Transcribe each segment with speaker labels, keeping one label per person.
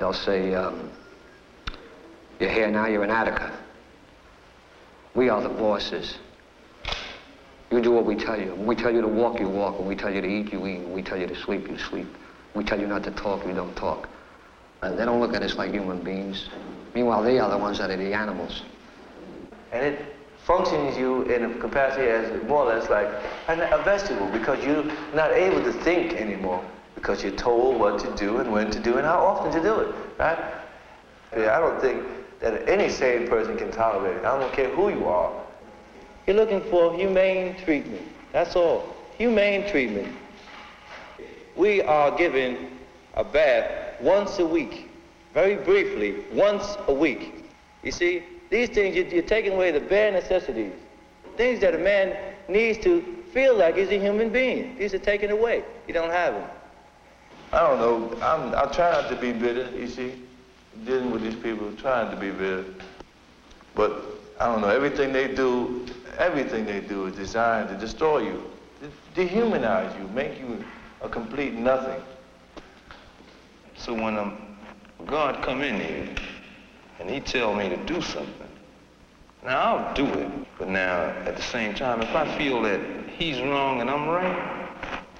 Speaker 1: they'll say, you're here now, you're in Attica. We are the bosses. You do what we tell you. When we tell you to walk, you walk. When we tell you to eat, you eat. When we tell you to sleep, you sleep. When we tell you not to talk, you don't talk. They don't look at us like human beings. Meanwhile, they are the ones that are the animals.
Speaker 2: And it functions you in a capacity as more or less like a vegetable, because you're not able to think anymore, because you're told what to do and when to do and how often to do it, right? I don't think that any sane person can tolerate it. I don't care who you are. You're looking for humane treatment. That's all. Humane treatment. We are given a bath once a week, very briefly, once a week. You see, these things, you're taking away the bare necessities, things that a man needs to feel like he's a human being. These are taken away. You don't have them. I don't know. I try not to be bitter, you see. Dealing with these people, trying to be bitter. But I don't know, everything they do is designed to destroy you, dehumanize you, make you a complete nothing. So when God come in here and he tell me to do something, now I'll do it. But now, at the same time, if I feel that he's wrong and I'm right,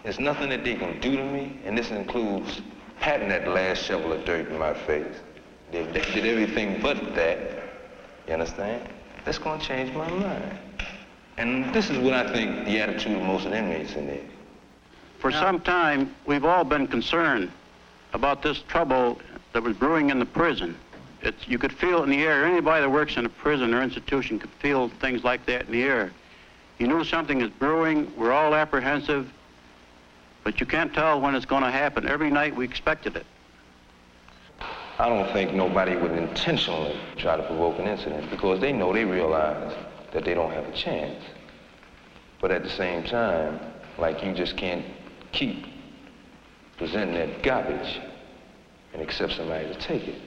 Speaker 2: there's nothing that they can do to me, and this includes patting that last shovel of dirt in my face. They did everything but that, you understand? That's gonna change my mind. And this is what I think the attitude of most inmates in there.
Speaker 3: For some time, we've all been concerned about this trouble that was brewing in the prison. You could feel it in the air. Anybody that works in a prison or institution could feel things like that in the air. You knew something is brewing. We're all apprehensive, but you can't tell when it's going to happen. Every night we expected it.
Speaker 4: I don't think nobody would intentionally try to provoke an incident, because they realize that they don't have a chance. But at the same time, like, you just can't keep presenting that garbage and accept somebody to take it.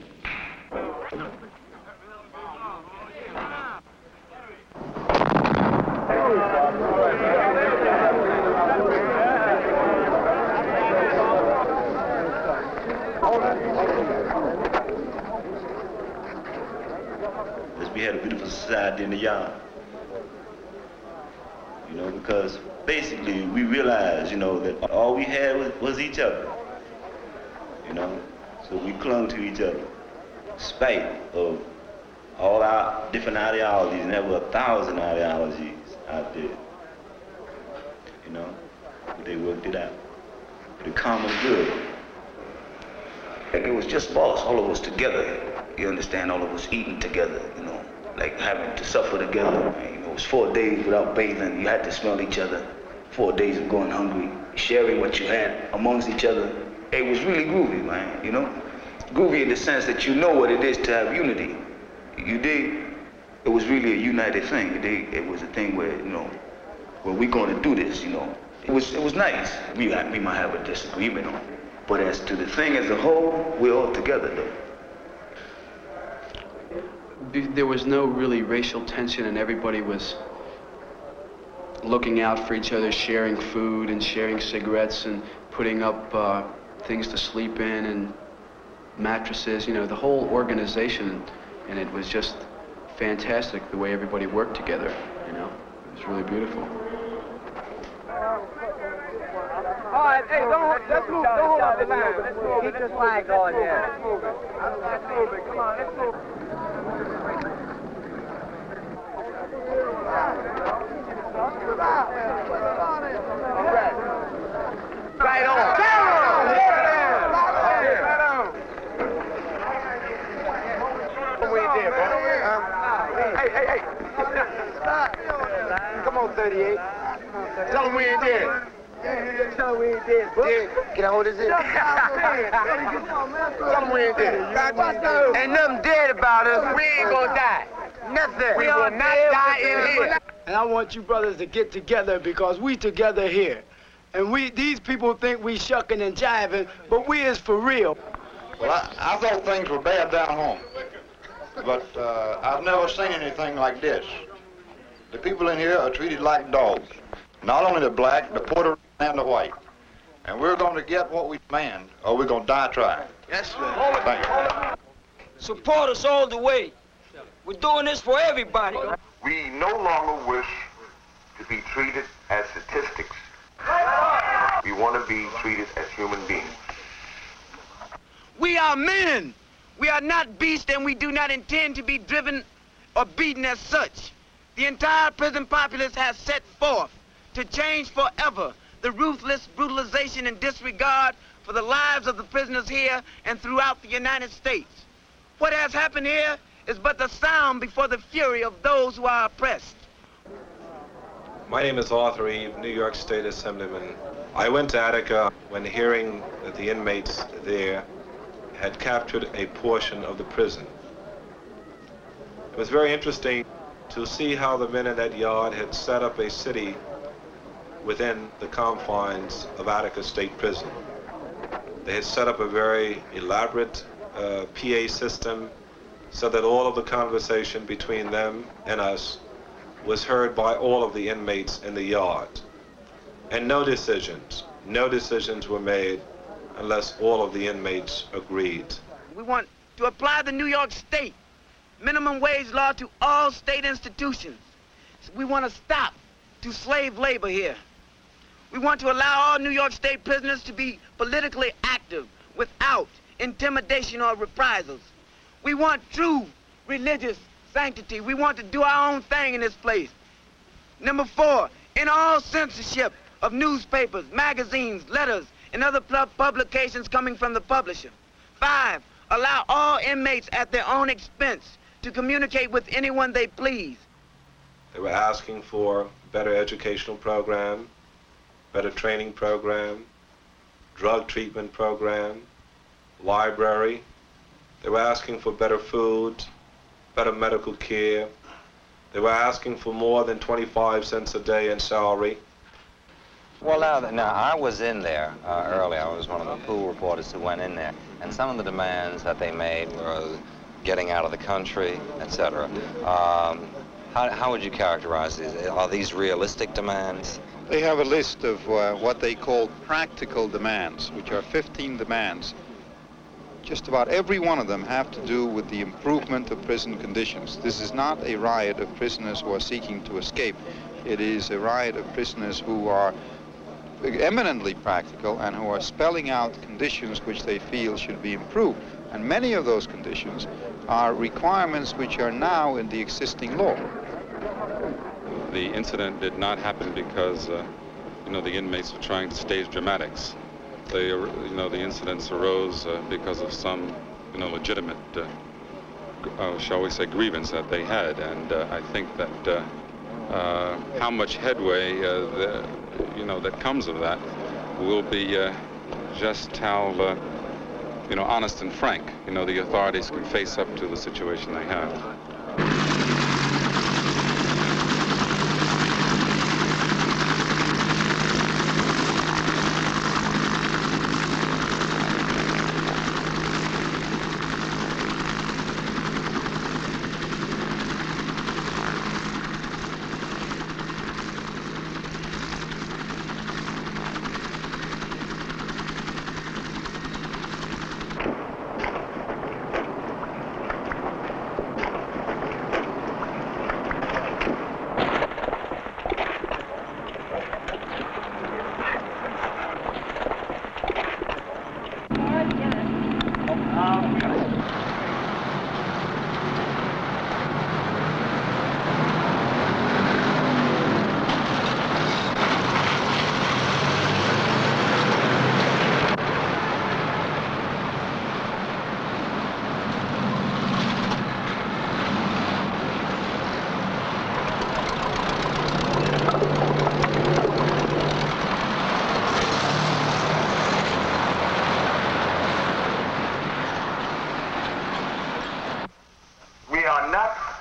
Speaker 5: We had a beautiful society in the yard, because basically we realized, that all we had was each other, so we clung to each other, in spite of all our different ideologies, and there were 1,000 ideologies out there, but they worked it out for the common good. It was just us, all of us together, you understand, all of us eating together, like having to suffer together. It was 4 days without bathing. You had to smell each other. 4 days of going hungry, sharing what you had amongst each other. It was really groovy, man, Groovy in the sense that you know what it is to have unity. You dig? It was really a united thing. You dig? It was a thing where, where we're going to do this, It was nice. We might have a disagreement on it. But as to the thing as a whole, we're all together, though.
Speaker 6: There was no really racial tension, and everybody was looking out for each other, sharing food and sharing cigarettes and putting up things to sleep in and mattresses, the whole organization. And it was just fantastic the way everybody worked together, It was really beautiful.
Speaker 7: All right, hey, let's move. Don't hold up the line. Keep the flag going here. Let's move it. Come on, let's move. Right on. Hey. Come on, 38. Tell them we ain't dead. Tell them we ain't dead, bro. Can I hold this in? Tell them we ain't dead. Ain't nothing dead about us. We ain't gonna die. Nothing. We will not die in here.
Speaker 8: And I want you brothers to get together, because we together here. And these people think we shucking and jiving, but we is for real.
Speaker 9: Well, I thought things were bad down home. But I've never seen anything like this. The people in here are treated like dogs. Not only the black, the Puerto Rican, and the white. And we're going to get what we demand, or we're going to die trying.
Speaker 2: Yes, sir.
Speaker 9: Thank you.
Speaker 7: Support us all the way. We're doing this for everybody.
Speaker 10: We no longer wish to be treated as statistics. We want to be treated as human beings.
Speaker 8: We are men. We are not beasts, and we do not intend to be driven or beaten as such. The entire prison populace has set forth to change forever the ruthless brutalization and disregard for the lives of the prisoners here and throughout the United States. What has happened here is but the sound before the fury of those who are oppressed.
Speaker 11: My name is Arthur Eve, New York State Assemblyman. I went to Attica when hearing that the inmates there had captured a portion of the prison. It was very interesting to see how the men in that yard had set up a city within the confines of Attica State Prison. They had set up a very elaborate PA system so that all of the conversation between them and us was heard by all of the inmates in the yard. And no decisions were made unless all of the inmates agreed.
Speaker 8: We want to apply the New York State minimum wage law to all state institutions. We want to stop to slave labor here. We want to allow all New York State prisoners to be politically active without intimidation or reprisals. We want true religious sanctity. We want to do our own thing in this place. Number 4, in all censorship of newspapers, magazines, letters, and other publications coming from the publisher. 5, allow all inmates at their own expense to communicate with anyone they please.
Speaker 11: They were asking for better educational program, better training program, drug treatment program, library. They were asking for better food, better medical care. They were asking for more than 25 cents a day in salary.
Speaker 12: Well, now I was in there early. I was one of the pool reporters who went in there, and some of the demands that they made were getting out of the country, etc. How would you characterize these? Are these realistic demands?
Speaker 9: They have a list of what they call practical demands, which are 15 demands. Just about every one of them have to do with the improvement of prison conditions. This is not a riot of prisoners who are seeking to escape. It is a riot of prisoners who are eminently practical and who are spelling out conditions which they feel should be improved. And many of those conditions are requirements which are now in the existing law.
Speaker 13: The incident did not happen because, the inmates were trying to stage dramatics. The incidents arose because of some, legitimate, shall we say, grievance that they had. And I think that how much headway, that comes of that will be just how, honest and frank, the authorities can face up to the situation they have.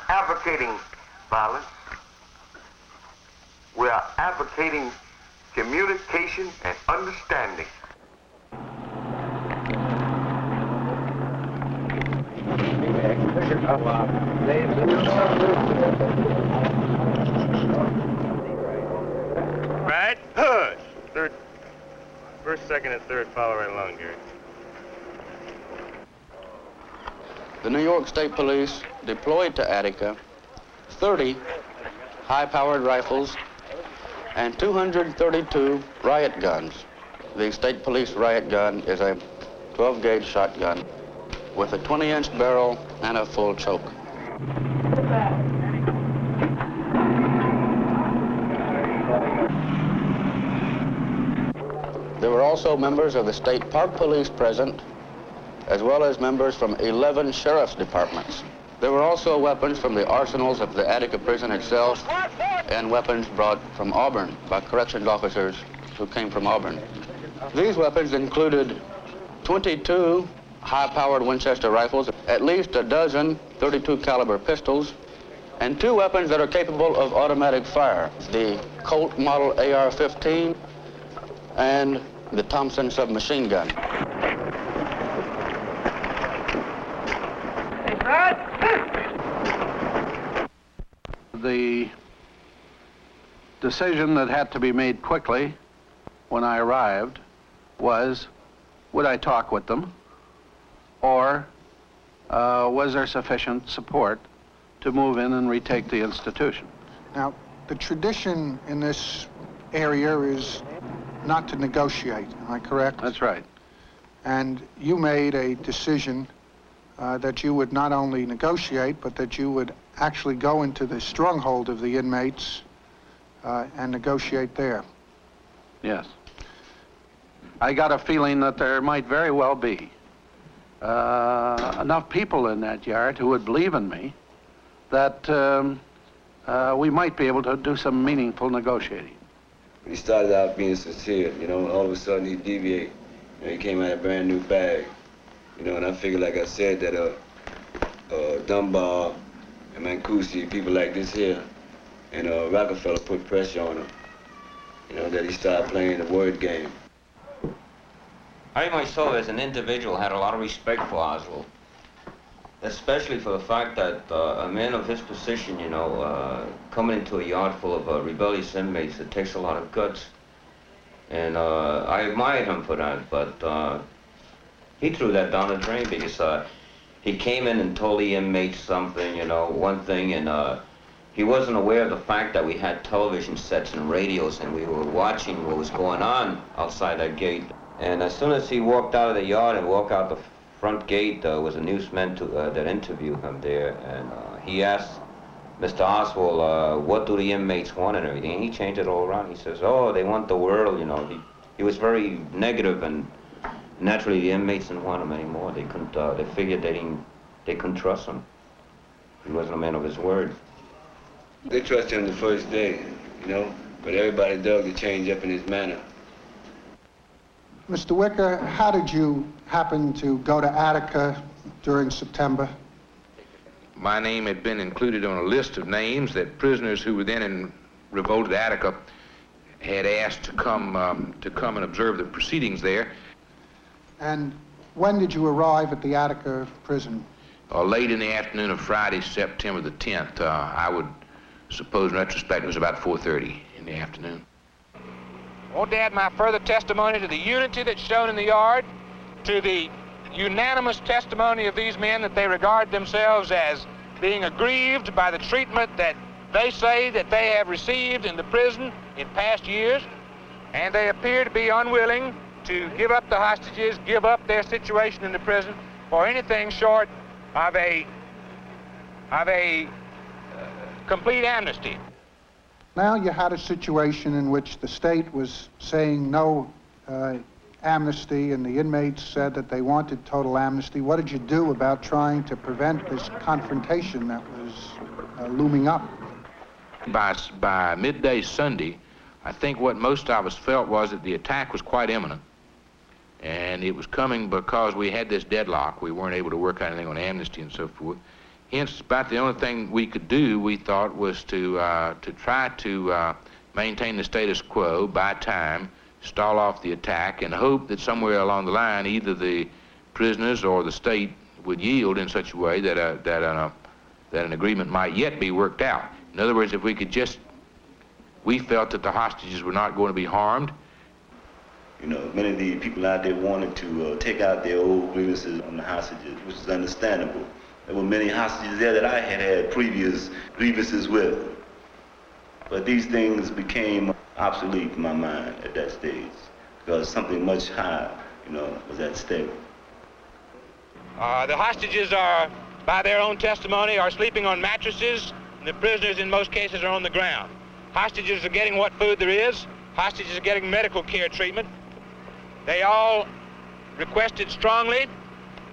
Speaker 10: Advocating violence. We are advocating communication and understanding.
Speaker 14: Right? Hush. Third First, second, and third follow right along, Gary.
Speaker 3: The New York State Police deployed to Attica 30 high-powered rifles and 232 riot guns. The State Police riot gun is a 12-gauge shotgun with a 20-inch barrel and a full choke. There were also members of the State Park Police present, as well as members from 11 sheriff's departments. There were also weapons from the arsenals of the Attica prison itself and weapons brought from Auburn by corrections officers who came from Auburn. These weapons included 22 high-powered Winchester rifles, at least a dozen .32 caliber pistols, and 2 weapons that are capable of automatic fire, the Colt model AR-15 and the Thompson submachine gun.
Speaker 15: The decision that had to be made quickly when I arrived was, would I talk with them, or was there sufficient support to move in and retake the institution?
Speaker 16: Now, the tradition in this area is not to negotiate, am I correct?
Speaker 15: That's right.
Speaker 16: And you made a decision that you would not only negotiate, but that you would actually go into the stronghold of the inmates and negotiate there.
Speaker 15: Yes. I got a feeling that there might very well be enough people in that yard who would believe in me that we might be able to do some meaningful negotiating.
Speaker 17: He started out being sincere, you know, all of a sudden he deviated. You know, he came out a brand new bag, you know, and I figured, like I said, that Dunbar and Mancusi, people like this here, and Rockefeller put pressure on him, you know, that he started playing the word game.
Speaker 12: I myself, as an individual, had a lot of respect for Oswald, especially for the fact that a man of his position, you know, coming into a yard full of rebellious inmates, it takes a lot of guts. And I admired him for that, but he threw that down the drain because he came in and told the inmates something, you know, one thing, and he wasn't aware of the fact that we had television sets and radios and we were watching what was going on outside that gate. And as soon as he walked out of the yard and walked out the front gate, was a newsman that interviewed him there, and he asked Mr. Oswald, what do the inmates want and everything, and he changed it all around. He says, oh, they want the world, you know. He was very negative, and naturally the inmates didn't want him anymore. They couldn't, they figured they couldn't trust him. He wasn't a man of his word.
Speaker 17: They trusted him the first day, you know, but everybody dug the change up in his manner.
Speaker 16: Mr. Wicker, how did you happen to go to Attica during September?
Speaker 4: My name had been included on a list of names that prisoners who were then in revolt at Attica had asked to come and observe the proceedings there.
Speaker 16: And when did you arrive at the Attica prison?
Speaker 4: Late in the afternoon of Friday, September the 10th. I would suppose in retrospect it was about 4:30 in the afternoon.
Speaker 18: I want to add my further testimony to the unity that's shown in the yard, to the unanimous testimony of these men that they regard themselves as being aggrieved by the treatment that they say that they have received in the prison in past years, and they appear to be unwilling to give up the hostages, give up their situation in the prison for anything short of a complete amnesty.
Speaker 16: Now you had a situation in which the state was saying no amnesty, and the inmates said that they wanted total amnesty. What did you do about trying to prevent this confrontation that was looming up?
Speaker 4: By midday Sunday, I think what most of us felt was that the attack was quite imminent. And it was coming because we had this deadlock. We weren't able to work out anything on amnesty and so forth. Hence, about the only thing we could do, we thought, was to try to maintain the status quo, buy time, stall off the attack, and hope that somewhere along the line, either the prisoners or the state would yield in such a way that an agreement might yet be worked out. In other words, if we could just, we felt that the hostages were not going to be harmed.
Speaker 5: You know, many of the people out there wanted to take out their old grievances on the hostages, which is understandable. There were many hostages there that I had previous grievances with. But these things became obsolete in my mind at that stage because something much higher, you know, was at stake.
Speaker 18: The hostages are, by their own testimony, are sleeping on mattresses, and the prisoners in most cases are on the ground. Hostages are getting what food there is. Hostages are getting medical care treatment. They all requested strongly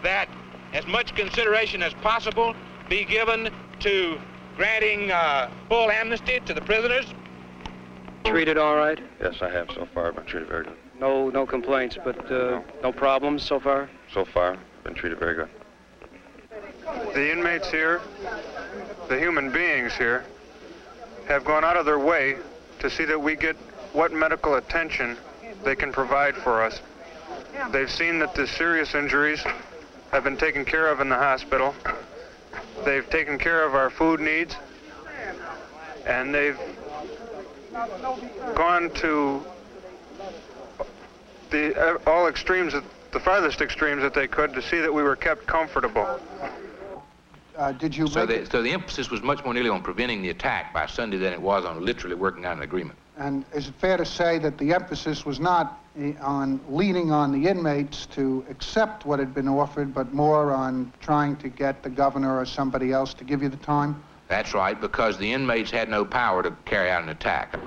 Speaker 18: that as much consideration as possible be given to granting full amnesty to the prisoners.
Speaker 19: Treated all right?
Speaker 13: Yes, I have so far. I've been treated very good.
Speaker 19: No complaints, but no problems so far?
Speaker 13: So far, been treated very good.
Speaker 20: The inmates here, the human beings here, have gone out of their way to see that we get what medical attention they can provide for us. They've seen that the serious injuries have been taken care of in the hospital. They've taken care of our food needs, and they've gone to all extremes, the farthest extremes that they could, to see that we were kept comfortable.
Speaker 16: Did you
Speaker 21: so the emphasis was much more nearly on preventing the attack by Sunday than it was on literally working out an agreement.
Speaker 16: And is it fair to say that the emphasis was not on leaning on the inmates to accept what had been offered, but more on trying to get the governor or somebody else to give you the time?
Speaker 21: That's right, because the inmates had no power to carry out an attack.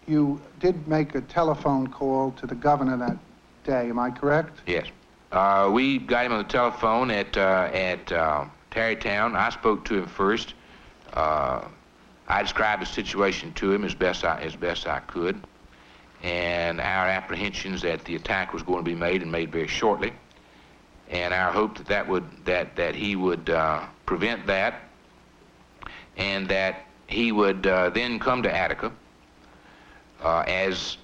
Speaker 16: You did make a telephone call to the governor that day, am I correct?
Speaker 21: Yes. We got him on the telephone at Tarrytown. I spoke to him first. I described the situation to him as best I could, and our apprehensions that the attack was going to be made and made very shortly, and our hope that he would prevent that, and that he would then come to Attica as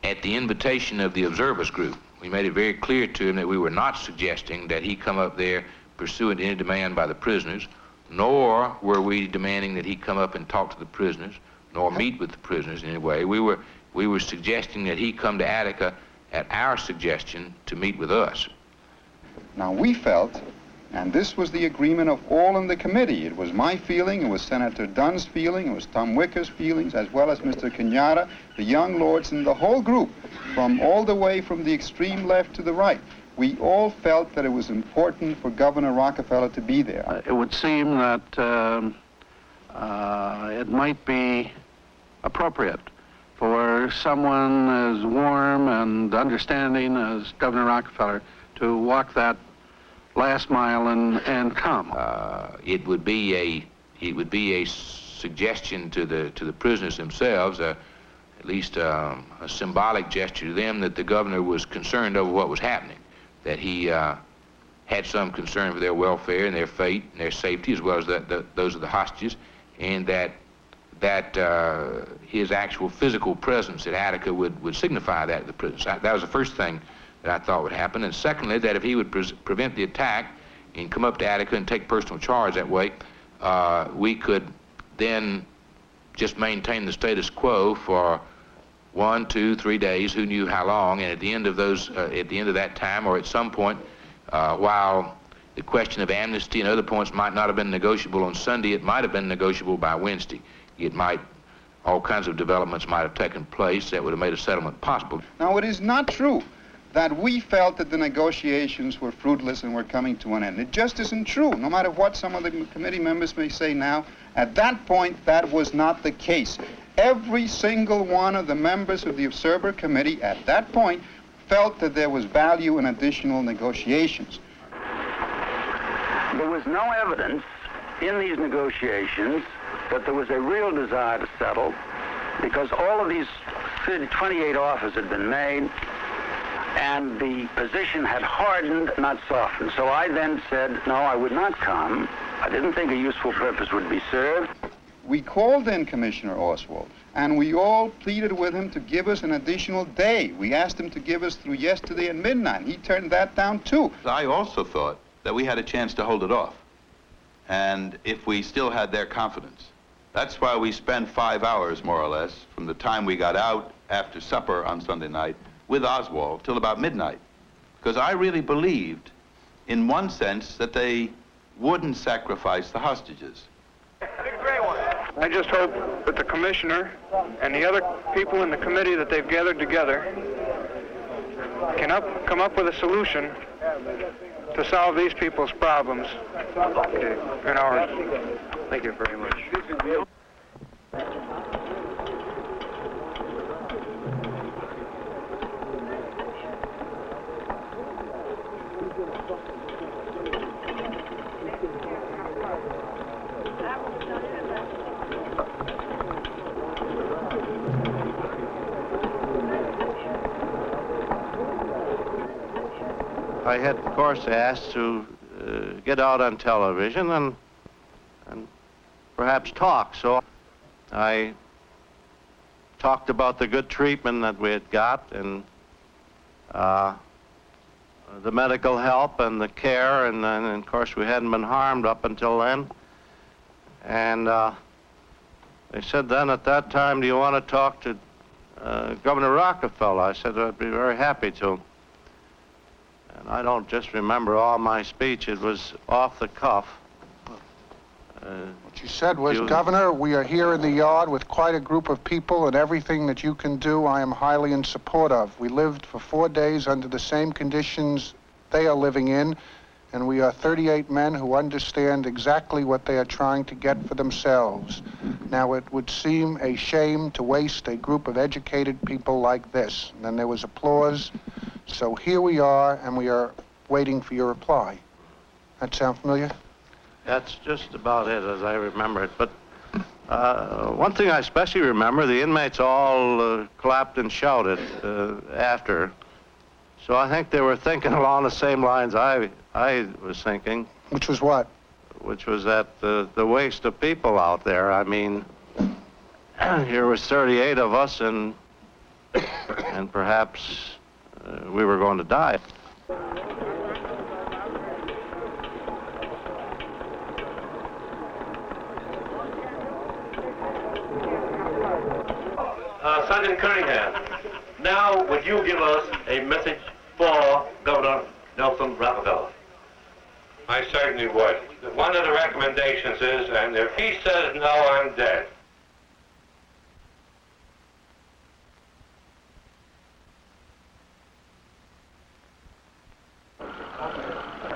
Speaker 21: at the invitation of the observers group. We made it very clear to him that we were not suggesting that he come up there pursuant to any demand by the prisoners, nor were we demanding that he come up and talk to the prisoners, nor meet with the prisoners in any way. We were suggesting that he come to Attica at our suggestion to meet with us.
Speaker 9: Now we felt, and this was the agreement of all in the committee, it was my feeling, it was Senator Dunn's feeling, it was Tom Wicker's feelings, as well as Mr. Kenyatta, the young lords, and the whole group, from all the way from the extreme left to the right. We all felt that it was important for Governor Rockefeller to be there.
Speaker 15: It would seem that it might be appropriate for someone as warm and understanding as Governor Rockefeller to walk that last mile and come.
Speaker 21: It would be a suggestion to the prisoners themselves, at least a symbolic gesture to them, that the governor was concerned over what was happening, that he had some concern for their welfare and their fate and their safety, as well as those of the hostages, and that his actual physical presence at Attica would signify that to the prisoners. That was the first thing that I thought would happen. And secondly, that if he would prevent the attack and come up to Attica and take personal charge that way, we could then just maintain the status quo for 1, 2, 3 days, who knew how long, and at the end of that time, or at some point, while the question of amnesty and other points might not have been negotiable on Sunday, it might have been negotiable by Wednesday. All kinds of developments might have taken place that would have made a settlement possible.
Speaker 9: Now, it is not true that we felt that the negotiations were fruitless and were coming to an end. It just isn't true, no matter what some of the committee members may say now. At that point, that was not the case. Every single one of the members of the Observer Committee at that point felt that there was value in additional negotiations.
Speaker 22: There was no evidence in these negotiations that there was a real desire to settle, because all of these 28 offers had been made, and the position had hardened, not softened. So I then said, no, I would not come. I didn't think a useful purpose would be served.
Speaker 9: We called in Commissioner Oswald, and we all pleaded with him to give us an additional day. We asked him to give us through yesterday at midnight. He turned that down too.
Speaker 23: I also thought that we had a chance to hold it off.
Speaker 1: and if we still had their confidence. That's why we spent 5 hours, more or less, from the time we got out after supper on Sunday night with Oswald till about midnight. Because I really believed, in one sense, that they wouldn't sacrifice the hostages.
Speaker 20: I just hope that the commissioner and the other people in the committee that they've gathered together can come up with a solution to solve these people's problems and ours.
Speaker 19: Thank you very much.
Speaker 15: I had, of course, asked to get out on television and perhaps talk. So I talked about the good treatment that we had got and the medical help and the care, and then, of course, we hadn't been harmed up until then. And they said then at that time, do you want to talk to Governor Rockefeller? I said I'd be very happy to. And I don't just remember all my speech. It was off the cuff.
Speaker 16: What you said was, Governor, we are here in the yard with quite a group of people, and everything that you can do, I am highly in support of. We lived for 4 days under the same conditions they are living in, and we are 38 men who understand exactly what they are trying to get for themselves. Now, it would seem a shame to waste a group of educated people like this. And then there was applause. So here we are, and we are waiting for your reply. That sound familiar?
Speaker 15: That's just about it, as I remember it. But one thing I especially remember, the inmates all clapped and shouted after. So I think they were thinking along the same lines I was thinking.
Speaker 16: Which was what?
Speaker 15: Which was that the waste of people out there. I mean, here was 38 of us, and perhaps we were going to die.
Speaker 6: Sergeant Cunningham, now would you give us a message for Governor Nelson Rockefeller?
Speaker 18: I certainly would. One of the recommendations is, and if he says no, I'm dead.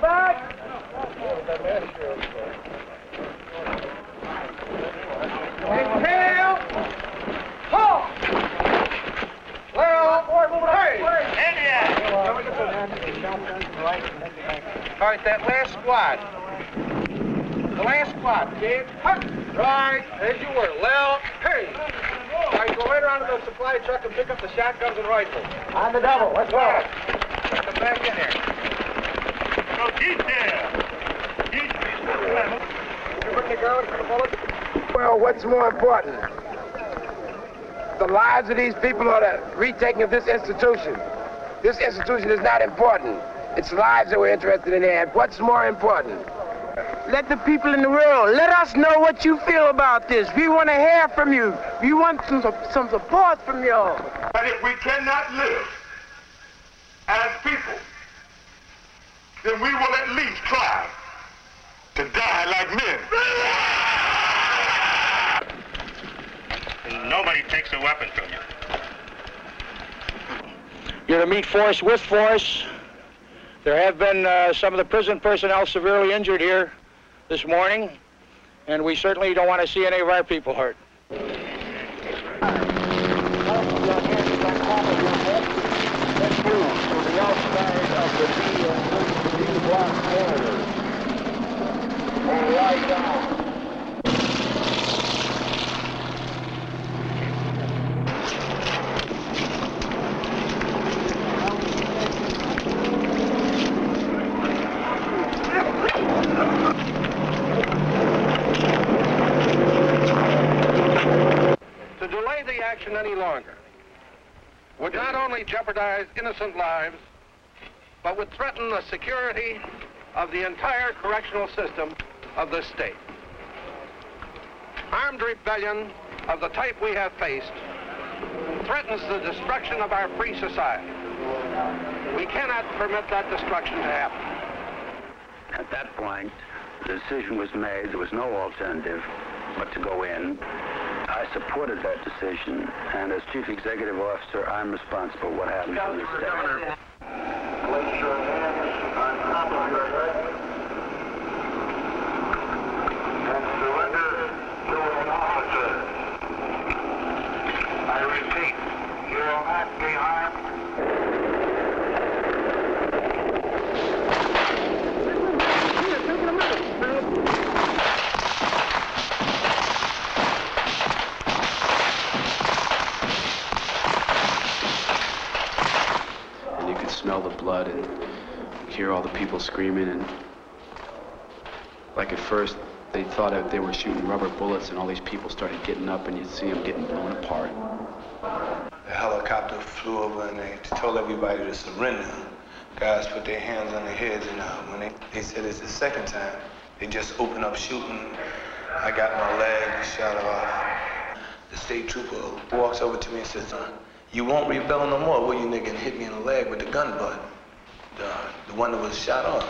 Speaker 7: Back! Inhale! Halt! Well, hey!
Speaker 18: All right, that last squad. The last squad, kid.
Speaker 7: Right, as you were. Well, hey! All right, go right around to the supply truck and pick up the shotguns and rifles. On the double, let's go.
Speaker 18: Come back in here.
Speaker 6: So keep there.
Speaker 7: You bring the gun for the bullets? Well, what's more important? The lives of these people or the retaking of this institution? This institution is not important. It's lives that we're interested in here. What's more important?
Speaker 8: Let the people in the world, let us know what you feel about this. We want to hear from you. We want some support from y'all.
Speaker 10: But if we cannot live as people, then we will at least try to die like men.
Speaker 6: Nobody takes a weapon from you.
Speaker 18: You're to meet force with force. There have been some of the prison personnel severely injured here this morning, and we certainly don't want to see any of our people hurt.
Speaker 20: To delay the action any longer would not only jeopardize innocent lives, but would threaten the security of the entire correctional system
Speaker 15: of this state. Armed rebellion of the type we have faced threatens the destruction of our free society. We cannot permit that destruction to happen.
Speaker 22: At that point, the decision was made. There was no alternative but to go in. I supported that decision, and as Chief Executive Officer, I'm responsible for what happens in this state.
Speaker 10: Place your hands on top of your head and surrender to an officer. I repeat, you will not be harmed.
Speaker 2: Smell the blood and hear all the people screaming, and like at first they thought that they were shooting rubber bullets, and all these people started getting up and you'd see them getting blown apart.
Speaker 11: The helicopter flew over and they told everybody to surrender. Guys put their hands on their heads, and when they said it's the second time, they just opened up shooting. I got my leg shot off. The state trooper walks over to me and says, "You won't rebel no more, will you, nigga?" and hit me in the leg with the gun butt, the one that was shot off.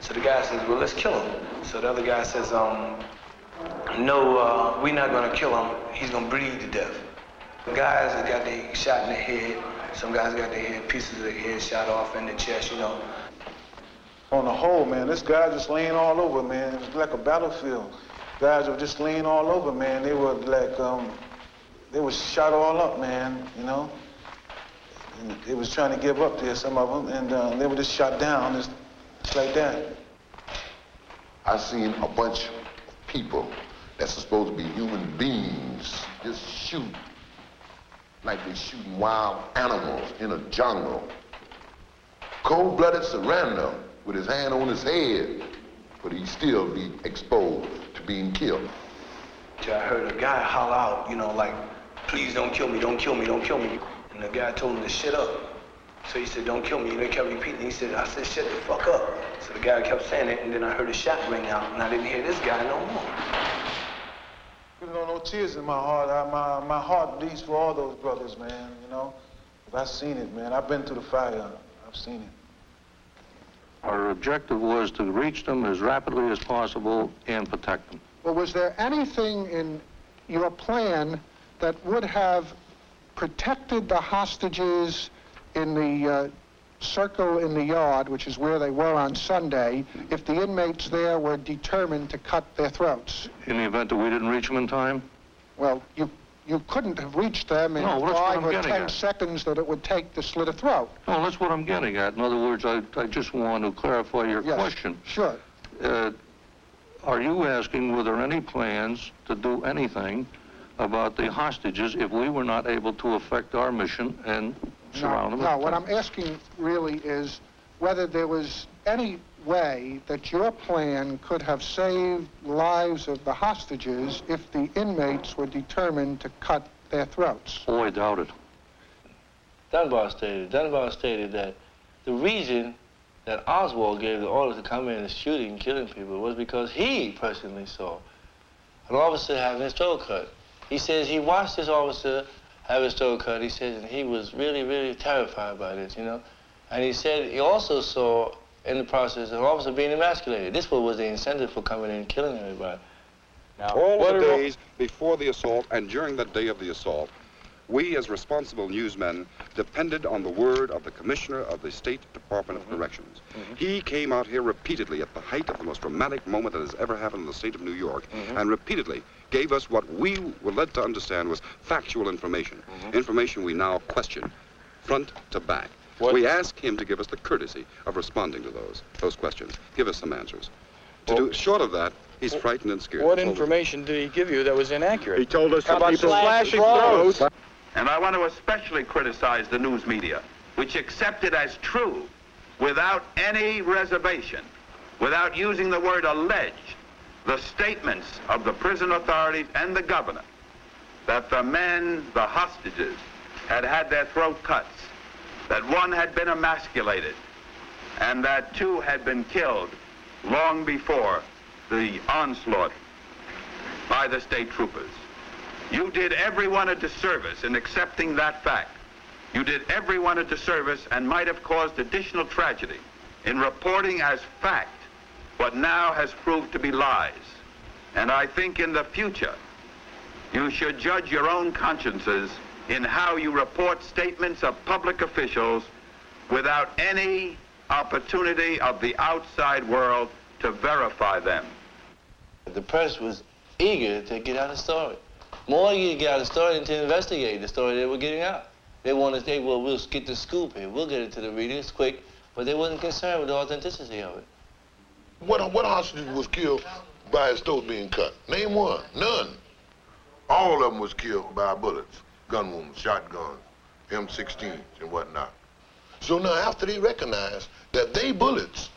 Speaker 11: So the guy says, "Well, let's kill him." So the other guy says, "No, we're not gonna kill him. He's gonna bleed to death." The guys that got their shot in the head, some guys got their head, pieces of their head shot off in the chest, you know.
Speaker 23: On the whole, man, this guy just laying all over, man. It was like a battlefield. Guys were just laying all over, man. They were like, they were shot all up, man, you know. And they was trying to give up there, some of them, and they were just shot down, just like that.
Speaker 24: I seen a bunch of people that's supposed to be human beings just shoot like they're shooting wild animals in a jungle. Cold-blooded surrender with his hand on his head, but he'd still be exposed to being killed.
Speaker 11: I heard a guy holler out, you know, like, "Please don't kill me, don't kill me, don't kill me." And the guy told him to shut up. So he said, "Don't kill me." And they kept repeating. He said, "I said, shut the fuck up." So the guy kept saying it, and then I heard a shot ring out, and I didn't hear this guy no more.
Speaker 23: You know, no tears in my heart. My heart beats for all those brothers, man, you know. I've seen it, man. I've been through the fire. I've seen it.
Speaker 15: Our objective was to reach them as rapidly as possible and protect them.
Speaker 16: Well, was there anything in your plan that would have protected the hostages in the circle in the yard, which is where they were on Sunday, if the inmates there were determined to cut their throats?
Speaker 15: In the event that we didn't reach them in time?
Speaker 16: Well, you couldn't have reached them in 5 or 10 seconds that it would take to slit a throat.
Speaker 15: No, that's what I'm getting at. In other words, I just want to clarify your question.
Speaker 16: Sure.
Speaker 15: Are you asking were there any plans to do anything about the hostages if we were not able to effect our mission and surround them?
Speaker 16: No, what I'm asking really is whether there was any way that your plan could have saved lives of the hostages if the inmates were determined to cut their throats.
Speaker 15: Oh, I doubt it.
Speaker 25: Dunbar stated that the reason that Oswald gave the order to come in and shooting and killing people was because he personally saw an officer having his throat cut. He says he watched this officer have his throat cut, he says, and he was really, really terrified by this, you know. And he said he also saw in the process an officer being emasculated. This was the incentive for coming in and killing everybody.
Speaker 26: Now, all the days before the assault and during the day of the assault, we as responsible newsmen depended on the word of the Commissioner of the State Department of Corrections. He came out here repeatedly at the height of the most dramatic moment that has ever happened in the state of New York, and repeatedly gave us what we were led to understand was factual information, information we now question, front to back. We asked him to give us the courtesy of responding to those questions, give us some answers. Short of that, he's frightened and scared.
Speaker 19: What information did he give you that was inaccurate?
Speaker 6: He told us
Speaker 19: about
Speaker 6: people
Speaker 19: slashing throats.
Speaker 6: And I want to especially criticize the news media, which accepted as true, without any reservation, without using the word alleged, the statements of the prison authorities and the governor that the men, the hostages, had had their throat cuts, that one had been emasculated, and that two had been killed long before the onslaught by the state troopers. You did everyone a disservice in accepting that fact. You did everyone a disservice and might have caused additional tragedy in reporting as fact what now has proved to be lies. And I think in the future, you should judge your own consciences in how you report statements of public officials without any opportunity of the outside world to verify them.
Speaker 25: The press was eager to get out a story. More eager to get out a story than to investigate the story they were getting out. They wanted to say, well, we'll get the scoop here. We'll get it to the readers quick, but they wasn't concerned with the authenticity of it.
Speaker 24: What hostage was killed by his throat being cut? Name one. None. All of them was killed by bullets, gun wounds, shotguns, M16s, and whatnot. So now after they recognized that they bullets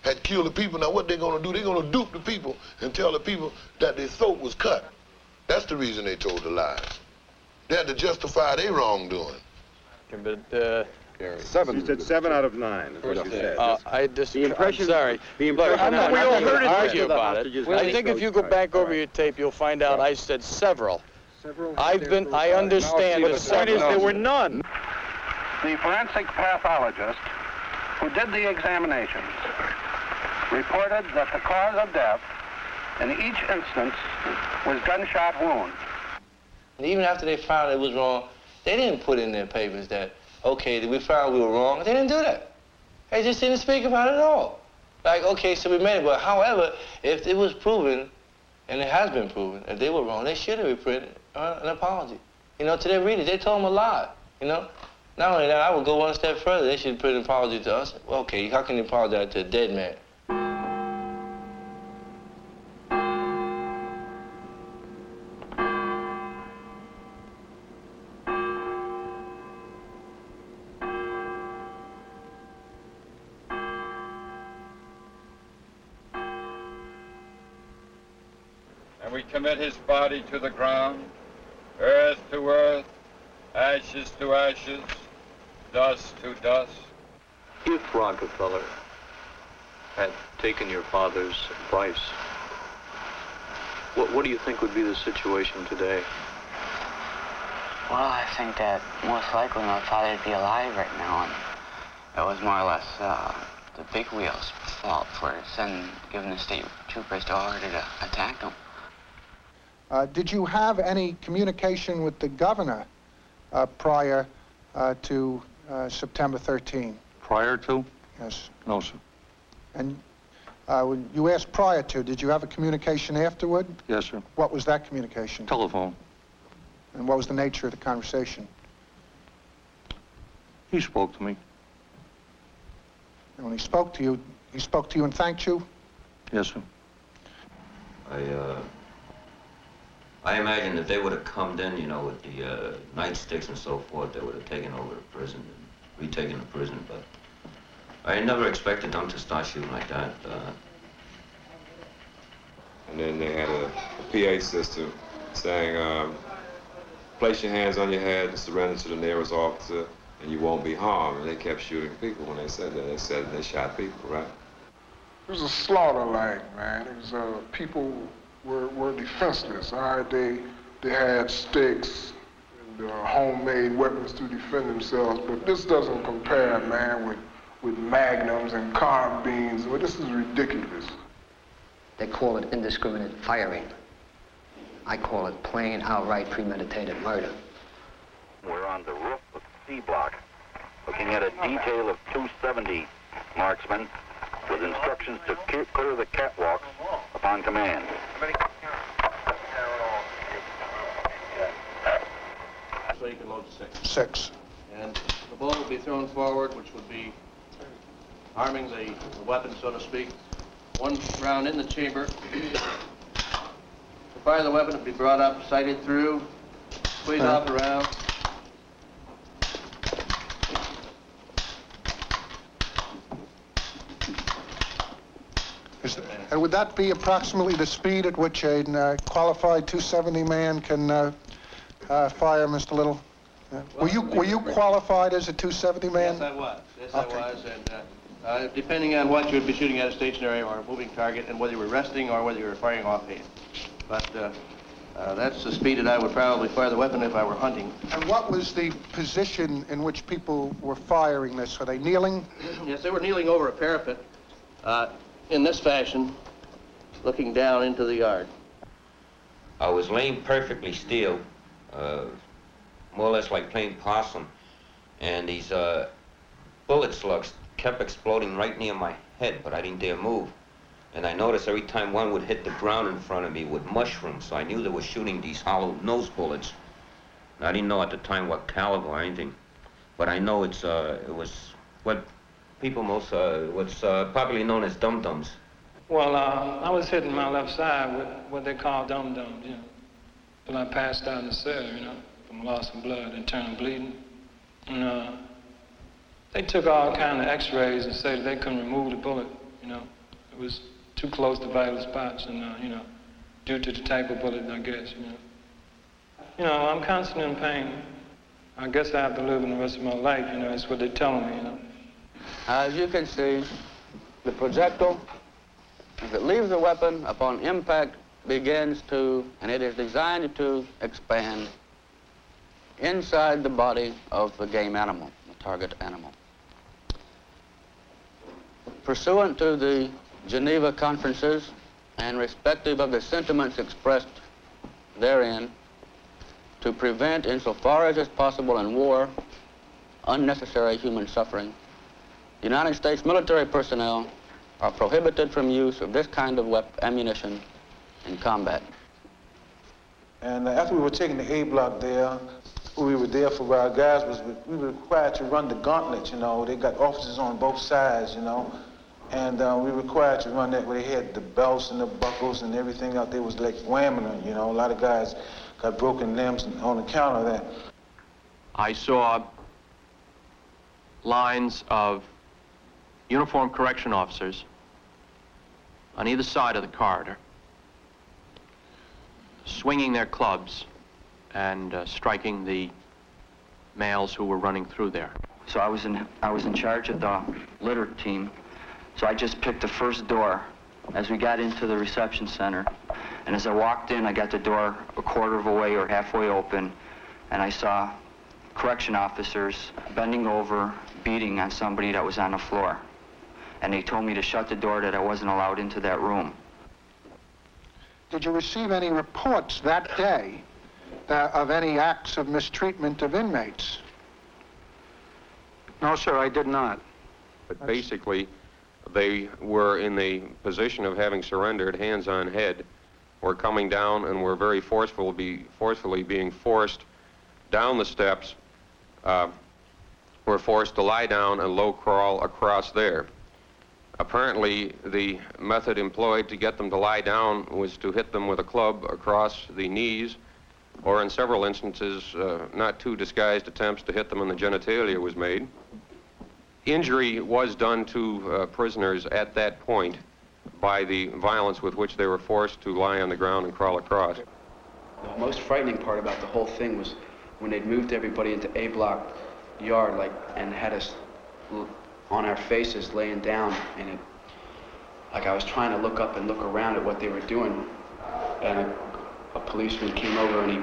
Speaker 24: had killed the people, now what they're gonna do? They're gonna dupe the people and tell the people that their throat was cut. That's the reason they told the lies. They had to justify their wrongdoing.
Speaker 3: But,
Speaker 26: She said 7 out of 9 is what she said.
Speaker 3: I disagree. I'm sorry.
Speaker 26: The impression
Speaker 3: Look, we all heard it argue
Speaker 26: the
Speaker 3: about it.
Speaker 26: hostages
Speaker 3: I think if you go back over your tape, you'll find out I said several. I understand
Speaker 25: No,
Speaker 3: the
Speaker 25: see, the point is
Speaker 3: several.
Speaker 25: there were none.
Speaker 22: The forensic pathologist who did the examinations reported that the cause of death in each instance was gunshot wound.
Speaker 25: And even after they found it was wrong, they didn't put in their papers that, okay, we found we were wrong. They didn't do that. They just didn't speak about it at all. Like, okay, so we made it. But however, if it was proven, and it has been proven, if they were wrong, they should have reprinted an apology. You know, to their readers, they told them a lie, you know? Not only that, I would go one step further. They should print an apology to us. Well, okay, how can you apologize to a dead man?
Speaker 4: And we commit his body to the ground, earth to earth, ashes to ashes, dust to dust.
Speaker 5: If Rockefeller had taken your father's advice, what do you think would be the situation today?
Speaker 12: Well, I think that most likely my father would be alive right now, and it was more or less the big wheel's fault for giving the state troopers the order to attack them.
Speaker 16: Did you have any communication with the governor prior to September 13?
Speaker 14: Prior to?
Speaker 16: Yes.
Speaker 14: No, sir.
Speaker 16: And when you asked prior to, did you have a communication afterward?
Speaker 14: Yes, sir.
Speaker 16: What was that communication?
Speaker 14: Telephone.
Speaker 16: And what was the nature of the conversation?
Speaker 14: He spoke to me.
Speaker 16: And when he spoke to you and thanked you?
Speaker 14: Yes, sir.
Speaker 17: I imagine if they would have come in, you know, with the nightsticks and so forth, they would have taken over the prison and retaken the prison, but I never expected them to start shooting like that.
Speaker 27: And then they had a PA system saying, place your hands on your head and surrender to the nearest officer and you won't be harmed. And they kept shooting people when they said that. They said they shot people, right?
Speaker 28: It was a slaughter line, man. It was, people were defenseless, all right? They had sticks and homemade weapons to defend themselves, but this doesn't compare, man, with magnums and carbines. Well, this is ridiculous.
Speaker 29: They call it indiscriminate firing. I call it plain, outright, premeditated murder.
Speaker 30: We're on the roof of C Block, looking at a detail of 270 marksmen with instructions to clear the catwalks upon command.
Speaker 3: So you can load 6.
Speaker 16: 6.
Speaker 3: And the bullet will be thrown forward, which would be arming the weapon, so to speak. One round in the chamber. To fire the weapon, it will be brought up, sighted through, squeeze off around.
Speaker 16: And would that be approximately the speed at which a qualified 270 man can fire, Mr. Little? Were you qualified as a 270 man?
Speaker 3: Yes, I was. Yes, I was. And Depending on what you would be shooting at, a stationary or a moving target, and whether you were resting or whether you were firing offhand. But that's the speed that I would probably fire the weapon if I were hunting.
Speaker 16: And what was the position in which people were firing this? Were they kneeling?
Speaker 3: Yes, they were kneeling over a parapet in this fashion, looking down into the yard.
Speaker 17: I was laying perfectly still, more or less like playing possum, and these bullet slugs kept exploding right near my head, but I didn't dare move. And I noticed every time one would hit the ground in front of me with mushrooms, so I knew they were shooting these hollow nose bullets. And I didn't know at the time what caliber or anything, but I know it was what people most, what's popularly known as dum-dums.
Speaker 1: Well, I was hitting my left side with what they call dum-dums, you know, till I passed out in the cell, you know, from loss of blood, internal bleeding. And they took all kind of x-rays and said they couldn't remove the bullet, you know. It was too close to vital spots and, you know, due to the type of bullet, I guess, you know. You know, I'm constantly in pain. I guess I have to live in the rest of my life, you know, that's what they're telling me, you know.
Speaker 2: As you can see, the projectile, as it leaves the weapon upon impact, begins to, and it is designed to expand inside the body of the game animal, the target animal. Pursuant to the Geneva Conferences and respective of the sentiments expressed therein, to prevent, insofar as is possible in war, unnecessary human suffering, the United States military personnel are prohibited from use of this kind of ammunition in combat.
Speaker 23: And after we were taking the A block there, we were there for our guys, we were required to run the gauntlet, you know. They got officers on both sides, you know. And we were required to run that where they had the belts and the buckles and everything else. They was like whamming them, you know. A lot of guys got broken limbs on account of that.
Speaker 7: I saw lines of uniformed correction officers on either side of the corridor, swinging their clubs and striking the males who were running through there.
Speaker 8: So I was in charge of the litter team. So I just picked the first door as we got into the reception center. And as I walked in, I got the door a quarter of a way or halfway open, and I saw correction officers bending over, beating on somebody that was on the floor. And they told me to shut the door, that I wasn't allowed into that room.
Speaker 16: Did you receive any reports that day of any acts of mistreatment of inmates?
Speaker 9: No, sir, I did not.
Speaker 10: But basically, they were in the position of having surrendered, hands on head, were coming down and were very forcefully being forced down the steps, were forced to lie down and low crawl across there. Apparently, the method employed to get them to lie down was to hit them with a club across the knees, or in several instances, not too disguised attempts to hit them in the genitalia was made. Injury was done to prisoners at that point by the violence with which they were forced to lie on the ground and crawl across.
Speaker 13: The most frightening part about the whole thing was when they'd moved everybody into A block yard, and had us on our faces laying down, and I was trying to look up and look around at what they were doing, and a policeman came over and he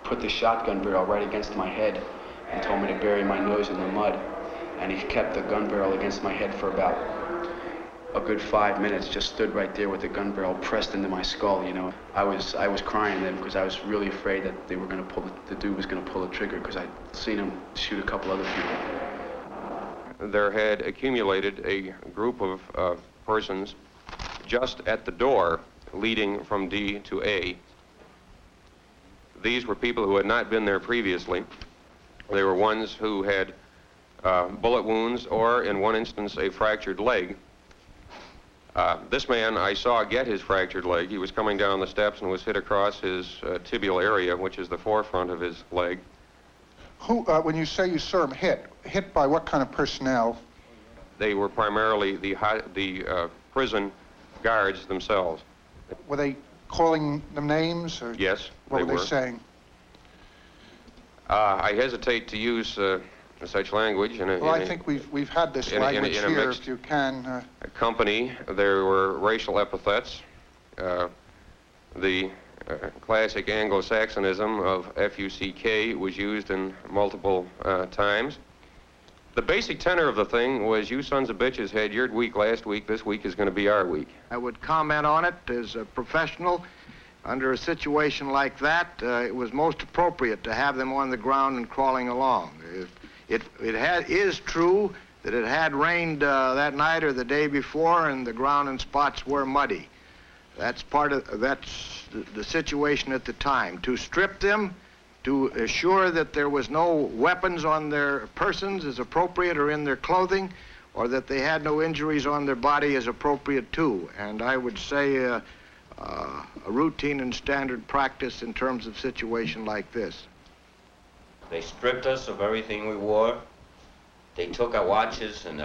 Speaker 13: put the shotgun barrel right against my head and told me to bury my nose in the mud. And he kept the gun barrel against my head for about a good 5 minutes, just stood right there with the gun barrel pressed into my skull, you know. I was crying then because I was really afraid that they were going to the dude was going to pull the trigger, because I'd seen him shoot a couple other people.
Speaker 10: There had accumulated a group of persons just at the door leading from D to A. These were people who had not been there previously. They were ones who had bullet wounds, or in one instance, a fractured leg. This man I saw get his fractured leg. He was coming down the steps and was hit across his tibial area, which is the forefront of his leg.
Speaker 16: Who, when you say you saw him hit by what kind of personnel?
Speaker 10: They were primarily the prison guards themselves.
Speaker 16: Were they calling them names? Or
Speaker 10: yes,
Speaker 16: what
Speaker 10: they
Speaker 16: were they saying?
Speaker 10: I hesitate to use such language.
Speaker 16: Well, I think we've had this language here, if you can.
Speaker 10: Company, there were racial epithets. The classic Anglo-Saxonism of F-U-C-K was used in multiple times. The basic tenor of the thing was, you sons of bitches had your week last week, this week is going to be our week.
Speaker 6: I would comment on it as a professional. Under a situation like that, it was most appropriate to have them on the ground and crawling along. It is true that it had rained that night or the day before, and the ground in spots were muddy. That's the situation at the time. To strip them, to assure that there was no weapons on their persons is appropriate, or in their clothing, or that they had no injuries on their body is appropriate too. And I would say a routine and standard practice in terms of situation like this.
Speaker 17: They stripped us of everything we wore. They took our watches and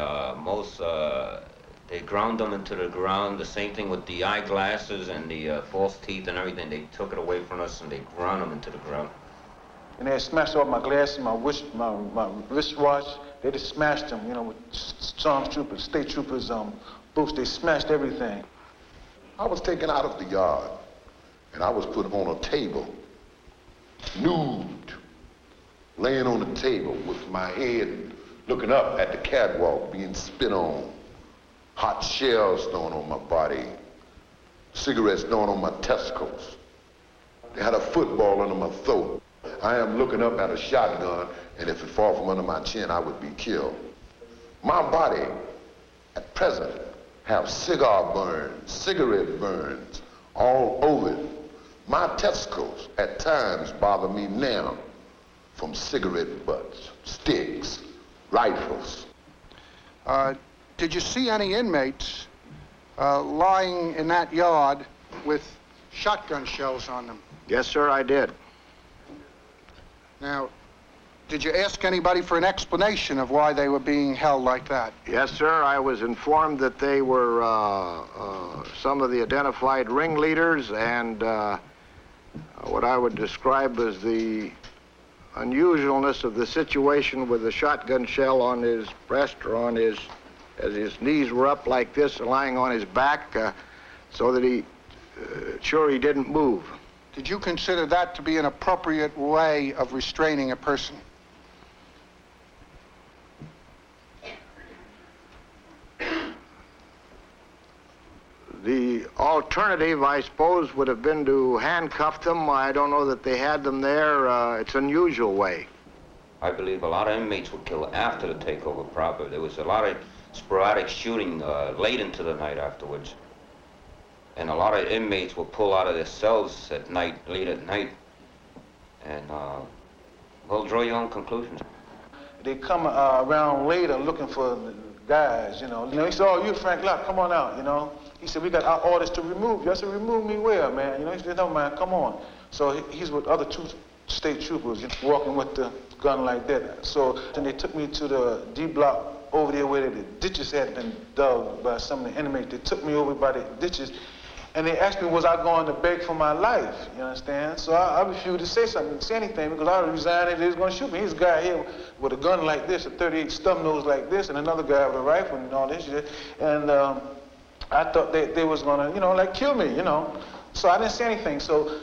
Speaker 17: they ground them into the ground. The same thing with the eyeglasses and the false teeth and everything. They took it away from us and they ground them into the ground.
Speaker 23: And they smashed all my glasses, my wristwatch. They just smashed them, you know, with stormtroopers, state troopers, boots. They smashed everything.
Speaker 9: I was taken out of the yard, and I was put on a table, nude, laying on the table with my head looking up at the catwalk, being spit on, hot shells thrown on my body, cigarettes thrown on my testicles. They had a football under my throat. I am looking up at a shotgun, and if it fall from under my chin, I would be killed. My body, at present, have cigar burns, cigarette burns all over it. My testicles, at times, bother me now from cigarette butts, sticks, rifles.
Speaker 16: Did you see any inmates lying in that yard with shotgun shells on them?
Speaker 6: Yes, sir, I did.
Speaker 16: Now, did you ask anybody for an explanation of why they were being held like that?
Speaker 6: Yes, sir. I was informed that they were some of the identified ringleaders, and what I would describe as the unusualness of the situation with the shotgun shell on his breast or on his, as his knees were up like this, lying on his back, so that he didn't move.
Speaker 16: Did you consider that to be an appropriate way of restraining a person?
Speaker 6: The alternative, I suppose, would have been to handcuff them. I don't know that they had them there. It's an unusual way.
Speaker 17: I believe a lot of inmates were killed after the takeover proper. There was a lot of sporadic shooting late into the night afterwards. And a lot of inmates will pull out of their cells at night, late at night, and well, draw your own conclusions.
Speaker 23: They come around later looking for guys, you know. He said, "Oh, you Frank Locke, come on out," you know. He said, "We got our orders to remove you." I said, "Remove me where, man?" You know, he said, "No, man, come on." So he's with other two state troopers, walking with the gun like that. So then they took me to the D block over there where the ditches had been dug by some of the inmates. They took me over by the ditches. And they asked me, was I going to beg for my life, you understand? So I refused to say something, say anything, because I resigned and they was going to shoot me. Here's a guy here with a gun like this, a 38 stub nose like this, and another guy with a rifle and all this shit. And I thought they was going to, you know, like kill me, you know. So I didn't say anything. So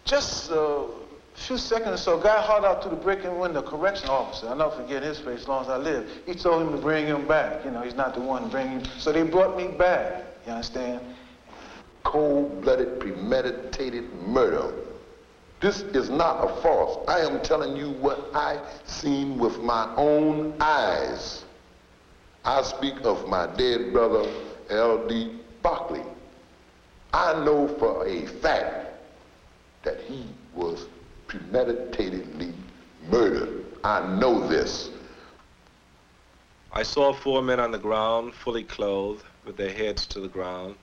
Speaker 23: just a few seconds or so, a guy hauled out through the break-in window, correction officer. I'll never forget his face as long as I live. He told him to bring him back. You know, he's not the one bringing him. So they brought me back, you understand?
Speaker 9: Cold-blooded, premeditated murder. This is not a farce. I am telling you what I seen with my own eyes. I speak of my dead brother, L.D. Barkley. I know for a fact that he was premeditatedly murdered. I know this.
Speaker 11: I saw 4 men on the ground, fully clothed, with their heads to the ground.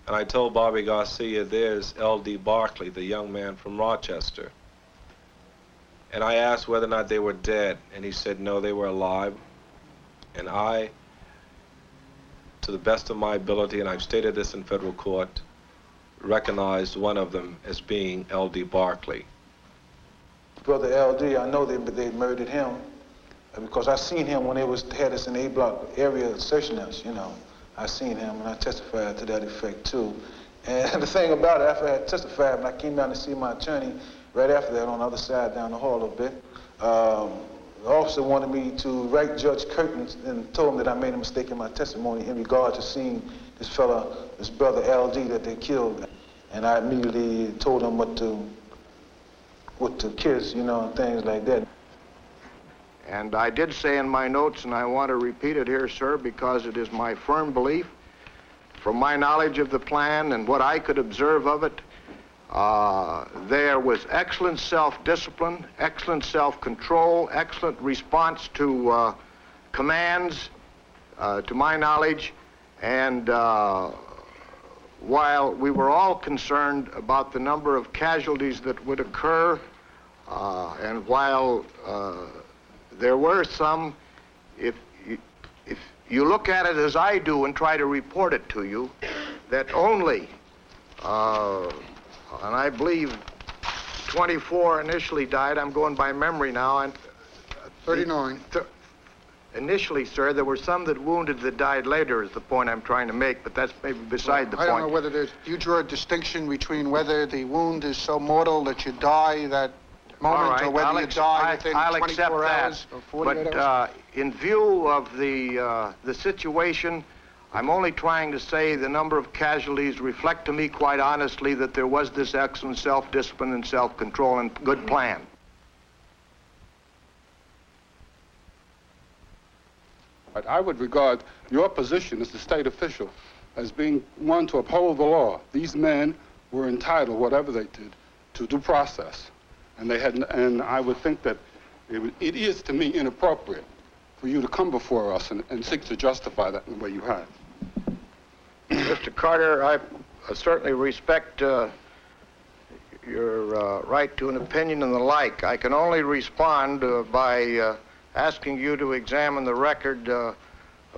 Speaker 11: And I told Bobby Garcia, there's L.D. Barkley, the young man from Rochester. And I asked whether or not they were dead, and he said no, they were alive. And I, to the best of my ability, and I've stated this in federal court, recognized one of them as being L.D. Barkley.
Speaker 23: Brother L.D., I know they murdered him. because I seen him when they had us in the A block area searching us, you know. I seen him and I testified to that effect too. And the thing about it, after I had testified, when I came down to see my attorney, right after that on the other side down the hall a little bit, the officer wanted me to write Judge Curtin and told him that I made a mistake in my testimony in regard to seeing this fella, this brother LD that they killed. And I immediately told him what to kiss, you know, and things like that.
Speaker 6: And I did say in my notes, and I want to repeat it here, sir, because it is my firm belief, from my knowledge of the plan and what I could observe of it, there was excellent self-discipline, excellent self-control, excellent response to commands, to my knowledge, and while we were all concerned about the number of casualties that would occur, and while there were some, if you look at it as I do and try to report it to you, that only, and I believe 24 initially died. I'm going by memory now. And
Speaker 16: 39.
Speaker 6: Initially, sir, there were some that wounded that died later, is the point I'm trying to make, but that's maybe beside the point.
Speaker 16: I don't know whether do you draw a distinction between whether the wound is so mortal that you die that moment, or whether you die within 24 hours or 48 hours?
Speaker 6: In view of the situation, I'm only trying to say the number of casualties reflect to me quite honestly that there was this excellent self-discipline and self-control and good plan.
Speaker 4: But I would regard your position as a state official as being one to uphold the law. These men were entitled, whatever they did, to due process. And I would think that it is, to me, inappropriate for you to come before us and seek to justify that in the way you have.
Speaker 6: Mr. Carter, I certainly respect your right to an opinion and the like. I can only respond by asking you to examine the record of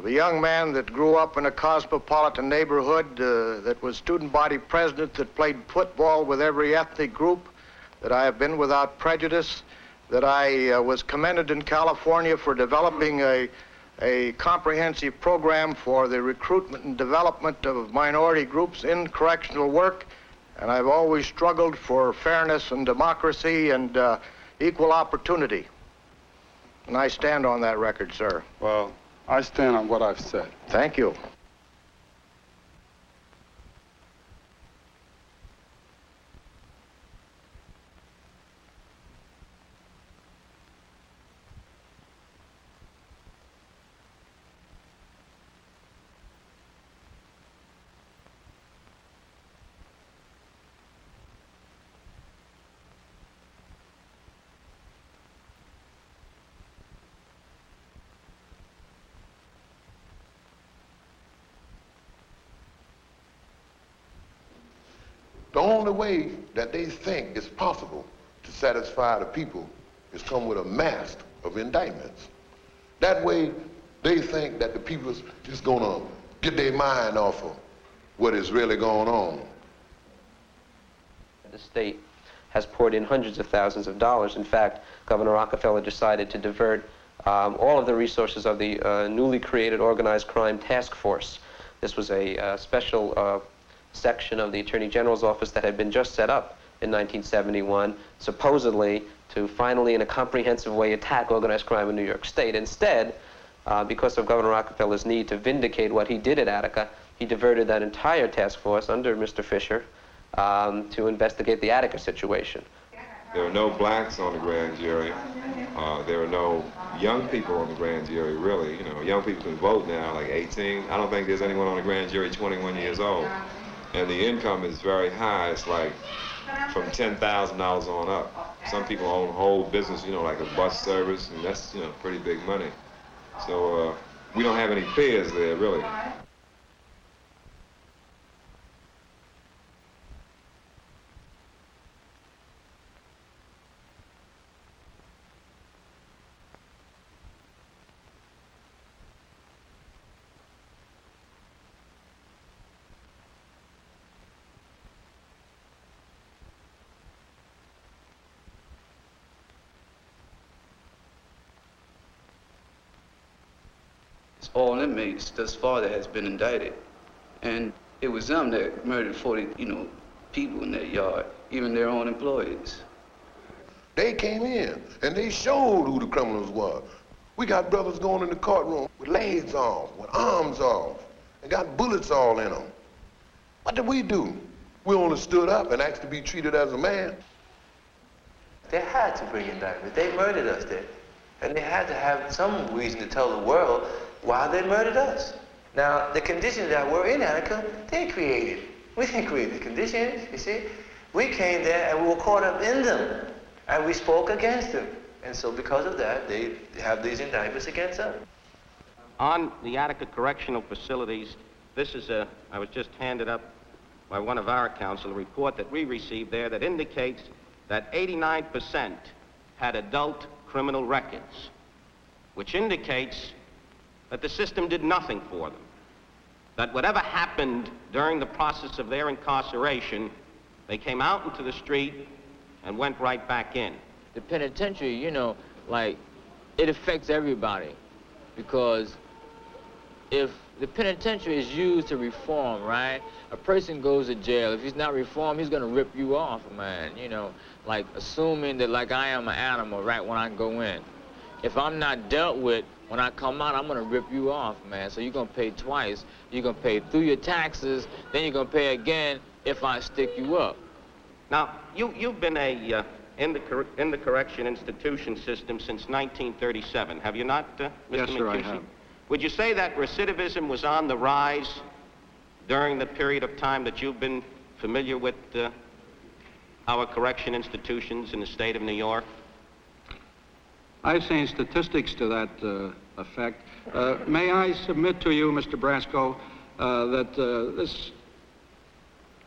Speaker 6: a young man that grew up in a cosmopolitan neighborhood, that was student body president, that played football with every ethnic group, that I have been without prejudice, that I was commended in California for developing a comprehensive program for the recruitment and development of minority groups in correctional work, and I've always struggled for fairness and democracy and equal opportunity. And I stand on that record, sir.
Speaker 4: Well, I stand on what I've said.
Speaker 6: Thank you.
Speaker 9: The only way that they think it's possible to satisfy the people is come with a mass of indictments. That way, they think that the people's just gonna get their mind off of what is really going on.
Speaker 15: The state has poured in hundreds of thousands of dollars. In fact, Governor Rockefeller decided to divert all of the resources of the newly created organized crime task force. This was a special section of the Attorney General's office that had been just set up in 1971, supposedly to finally, in a comprehensive way, attack organized crime in New York State. Instead, because of Governor Rockefeller's need to vindicate what he did at Attica, he diverted that entire task force under Mr. Fisher to investigate the Attica situation.
Speaker 27: There are no blacks on the grand jury. There are no young people on the grand jury, really. You know, young people can vote now, like 18. I don't think there's anyone on the grand jury 21 years old. And the income is very high. It's like from $10,000 on up. Some people own whole business, you know, like a bus service, and that's, you know, pretty big money. So we don't have any peers there, really.
Speaker 13: all inmates thus far that has been indicted. And it was them that murdered 40, people in that yard, even their own employees.
Speaker 9: They came in and they showed who the criminals were. We got brothers going in the courtroom with legs off, with arms off, and got bullets all in them. What did we do? We only stood up and asked to be treated as a man.
Speaker 5: They had to bring indictment. They murdered us there. And they had to have some reason to tell the world why they murdered us. Now, the conditions that were in Attica, they created. We didn't create the conditions, you see. We came there and we were caught up in them. And we spoke against them. And so because of that, they have these indictments against us.
Speaker 7: On the Attica Correctional Facilities, I was just handed up by one of our counsel, a report that we received there that indicates that 89% had adult criminal records, which indicates that the system did nothing for them. That whatever happened during the process of their incarceration, they came out into the street and went right back in.
Speaker 12: The penitentiary, it affects everybody, because if the penitentiary is used to reform, right? A person goes to jail. If he's not reformed, he's gonna rip you off, man. Like assuming that like I am an animal, right, when I go in. If I'm not dealt with, when I come out, I'm gonna rip you off, man. So you're gonna pay twice. You're gonna pay through your taxes, then you're gonna pay again if I stick you up.
Speaker 7: Now, you've been in the correction institution system since 1937, have you not, Mr.
Speaker 18: Yes, sir, I
Speaker 7: McCusey?
Speaker 18: have.
Speaker 7: Would you say that recidivism was on the rise during the period of time that you've been familiar with our correction institutions in the state of New York?
Speaker 19: I've seen statistics to that effect. May I submit to you, Mr. Brasco, that this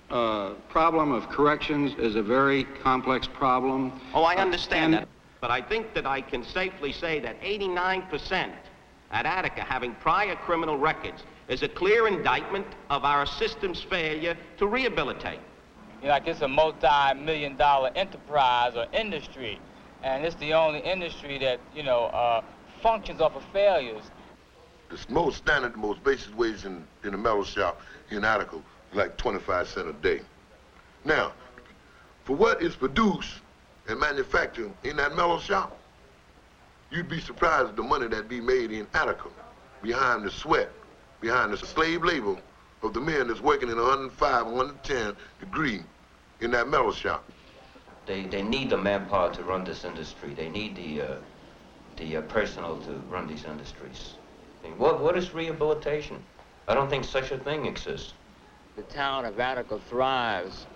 Speaker 19: problem of corrections is a very complex problem.
Speaker 7: Oh, I understand that. But I think that I can safely say that 89% at Attica having prior criminal records is a clear indictment of our system's failure to rehabilitate.
Speaker 12: Like it's a multi-million-dollar enterprise or industry, and it's the only industry that, functions off of failures.
Speaker 9: The most standard, the most basic wage in the metal shop in Attica is like 25 cents a day. Now, for what is produced and manufactured in that metal shop, you'd be surprised at the money that be made in Attica behind the sweat, behind the slave labor of the men that's working in 105, 110 degree in that metal shop.
Speaker 17: They need the manpower to run this industry. They need the personnel to run these industries. I mean, what is rehabilitation? I don't think such a thing exists.
Speaker 12: The town of Attica thrives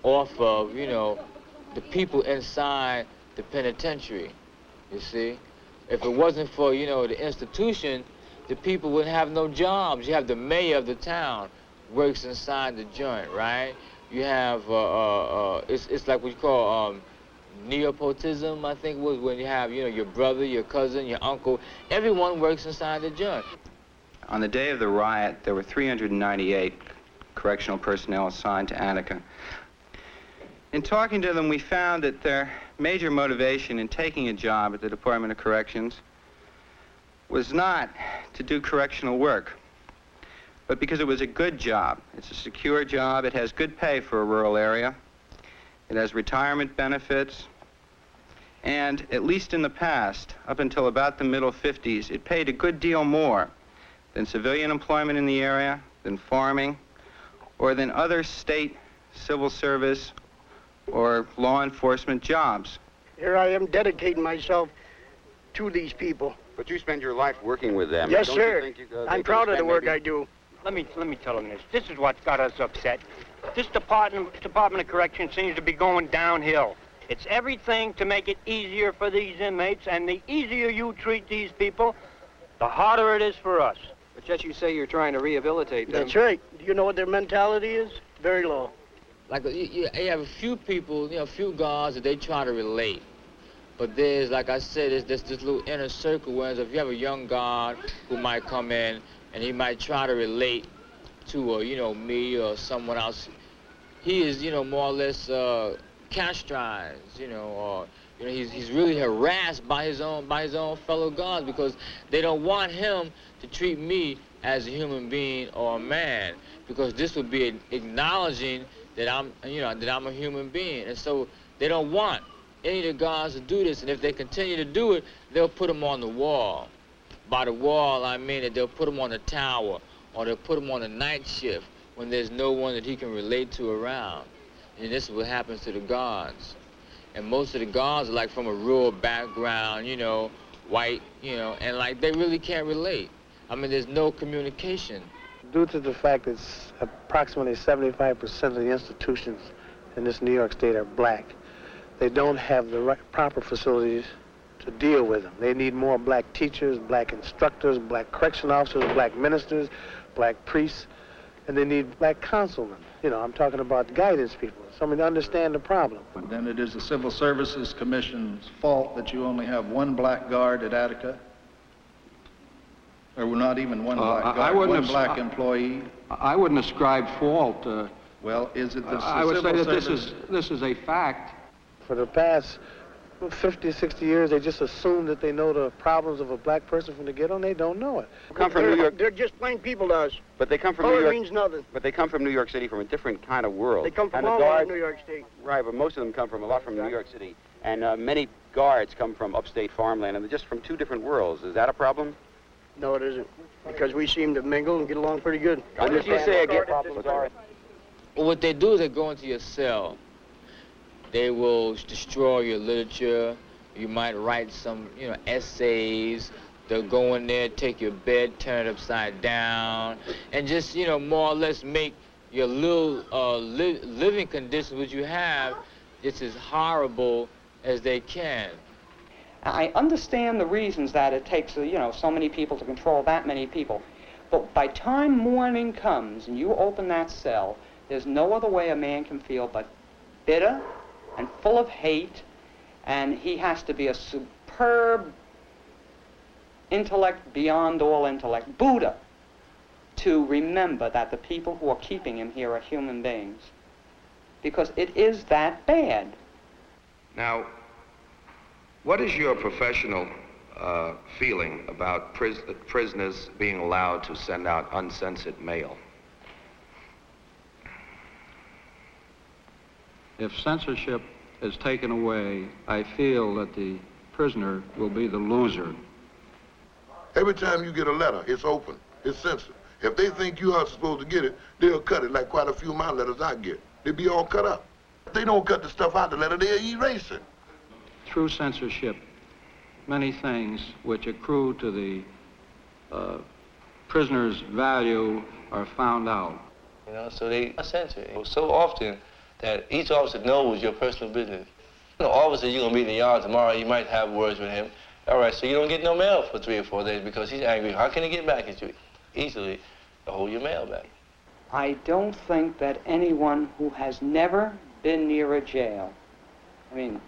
Speaker 12: off of, the people inside the penitentiary, you see. If it wasn't for, the institution, the people wouldn't have no jobs. You have the mayor of the town works inside the joint, right? You have, it's like what you call nepotism, I think it was, when you have, your brother, your cousin, your uncle. Everyone works inside the joint.
Speaker 20: On the day of the riot, there were 398 correctional personnel assigned to Attica. In talking to them, we found that their major motivation in taking a job at the Department of Corrections was not to do correctional work, but because it was a good job. It's a secure job. It has good pay for a rural area. It has retirement benefits. And at least in the past, up until about the middle 50s, it paid a good deal more than civilian employment in the area, than farming, or than other state civil service or law enforcement jobs.
Speaker 21: Here I am dedicating myself to these people.
Speaker 2: But you spend your life working with them.
Speaker 21: Yes,
Speaker 2: Don't
Speaker 21: sir.
Speaker 2: You think
Speaker 21: I'm proud of the work
Speaker 2: maybe...
Speaker 21: I do.
Speaker 22: Let me tell them this. This is what's got us upset. This Department of Correction seems to be going downhill. It's everything to make it easier for these inmates, and the easier you treat these people, the harder it is for us.
Speaker 13: But yet you say you're trying to rehabilitate them.
Speaker 21: That's right. Do you know what their mentality is? Very low.
Speaker 12: Like, you have a few people, a few guards that they try to relate. But there's, like I said, there's this little inner circle where if you have a young guard who might come in and he might try to relate to, me or someone else, he is, more or less castrized, or You know, he's really harassed by his own fellow gods because they don't want him to treat me as a human being or a man, because this would be acknowledging that I'm a human being, and so they don't want any of the gods to do this. And if they continue to do it, they'll put him on the wall. By the wall, I mean that they'll put him on the tower, or they'll put him on the night shift when there's no one that he can relate to around. And this is what happens to the gods. And most of the gods are like from a rural background, you know, white, you know, and like they really can't relate. I mean, there's no communication.
Speaker 21: Due to the fact that approximately 75% of the institutions in this New York State are black, they don't have the proper facilities to deal with them. They need more black teachers, black instructors, black correction officers, black ministers, black priests, and they need black councilmen. You know, I'm talking about guidance people, someone to understand the problem.
Speaker 1: But then it is the Civil Services Commission's fault that you only have one black guard at Attica? Or not even one black guard, one black employee?
Speaker 19: I wouldn't ascribe fault.
Speaker 1: Well, is it the
Speaker 19: I would say that this is a fact.
Speaker 21: For the past 50, 60 years, they just assume that they know the problems of a black person from the ghetto, and they don't know it.
Speaker 3: Come from New York.
Speaker 21: They're just plain people to us.
Speaker 3: But they come from
Speaker 21: Color
Speaker 3: New York.
Speaker 21: means nothing.
Speaker 3: But they come from New York City, from a different kind of world.
Speaker 21: They come from
Speaker 3: and the
Speaker 21: all over
Speaker 3: guards,
Speaker 21: New York State.
Speaker 3: Right, but most of them come from a lot from New York City. And many guards come from upstate farmland, and they're just from two different worlds. Is that a problem?
Speaker 21: No, it isn't. Because we seem to mingle and get along pretty good.
Speaker 3: When did you say again? Sorry.
Speaker 12: Well, what they do is they go into your cell. They will destroy your literature. You might write some, you know, essays. They'll go in there, take your bed, turn it upside down, and just, you know, more or less make your little living conditions which you have just as horrible as they can.
Speaker 14: I understand the reasons that it takes, you know, so many people to control that many people. But by time morning comes and you open that cell, there's no other way a man can feel but bitter and full of hate, and he has to be a superb intellect beyond all intellect, Buddha, to remember that the people who are keeping him here are human beings. Because it is that bad.
Speaker 18: Now, what is your professional feeling about prisoners being allowed to send out uncensored mail?
Speaker 19: If censorship is taken away, I feel that the prisoner will be the loser.
Speaker 9: Every time you get a letter, it's open, it's censored. If they think you are supposed to get it, they'll cut it like quite a few of my letters I get. They be all cut up. If they don't cut the stuff out the letter, they'll erase it.
Speaker 19: Through censorship, many things which accrue to the prisoner's value are found out.
Speaker 5: You know, so they censor it so often that each officer knows your personal business. You know, officer, you're gonna be in the yard tomorrow, you might have words with him. All right, so you don't get no mail for 3 or 4 days because he's angry. How can he get back at you? Easily to hold your mail back.
Speaker 14: I don't think that anyone who has never been near a jail, I mean,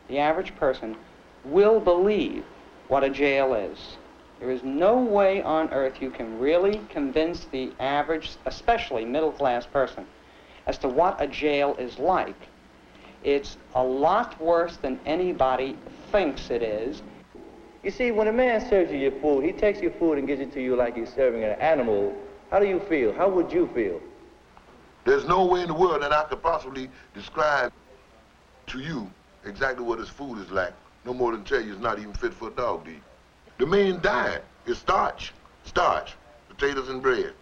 Speaker 14: the average person, will believe what a jail is. There is no way on earth you can really convince the average, especially middle-class person, as to what a jail is like. It's a lot worse than anybody thinks it is.
Speaker 5: You see, when a man serves you your food, he takes your food and gives it to you like he's serving an animal. How do you feel? How would you feel?
Speaker 9: There's no way in the world that I could possibly describe to you exactly what his food is like. No more than tell you it's not even fit for a dog to eat. The main diet is starch, potatoes and bread.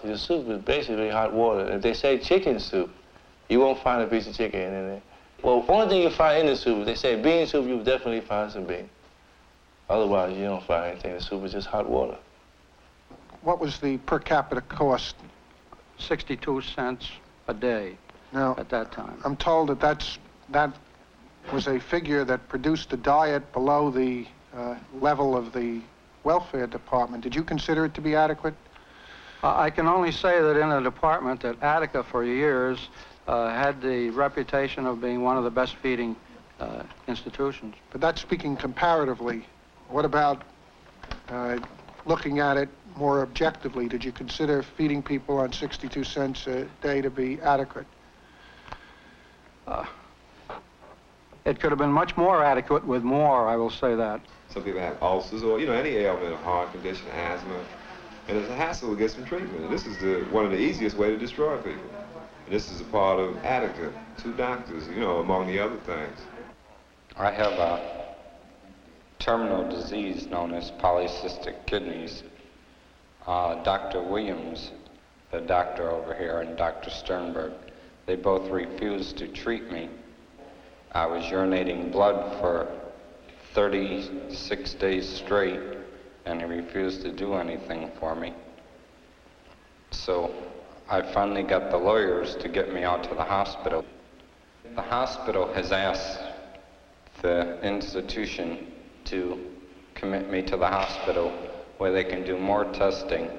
Speaker 5: The soup is basically hot water. If they say chicken soup, you won't find a piece of chicken in it. Well, only thing you find in the soup, if they say bean soup, you'll definitely find some beans. Otherwise, you don't find anything. The soup is just hot water.
Speaker 16: What was the per capita cost?
Speaker 19: 62 cents a day
Speaker 16: now,
Speaker 19: at that time.
Speaker 16: I'm told that that was a figure that produced a diet below the level of the welfare department. Did you consider it to be adequate?
Speaker 19: I can only say that in a department that Attica for years had the reputation of being one of the best feeding institutions.
Speaker 16: But that's speaking comparatively. What about looking at it more objectively? Did you consider feeding people on 62 cents a day to be adequate?
Speaker 19: It could have been much more adequate with more, I will say that.
Speaker 27: Some people have ulcers or, any ailment, a heart condition, asthma, and it's a hassle to get some treatment. And this is one of the easiest way to destroy people. And this is a part of Attica, 2 doctors, among the other things.
Speaker 8: I have a terminal disease known as polycystic kidneys. Dr. Williams, the doctor over here, and Dr. Sternberg, they both refused to treat me. I was urinating blood for 36 days straight, and they refused to do anything for me. So I finally got the lawyers to get me out to the hospital. The hospital has asked the institution to commit me to the hospital where they can do more testing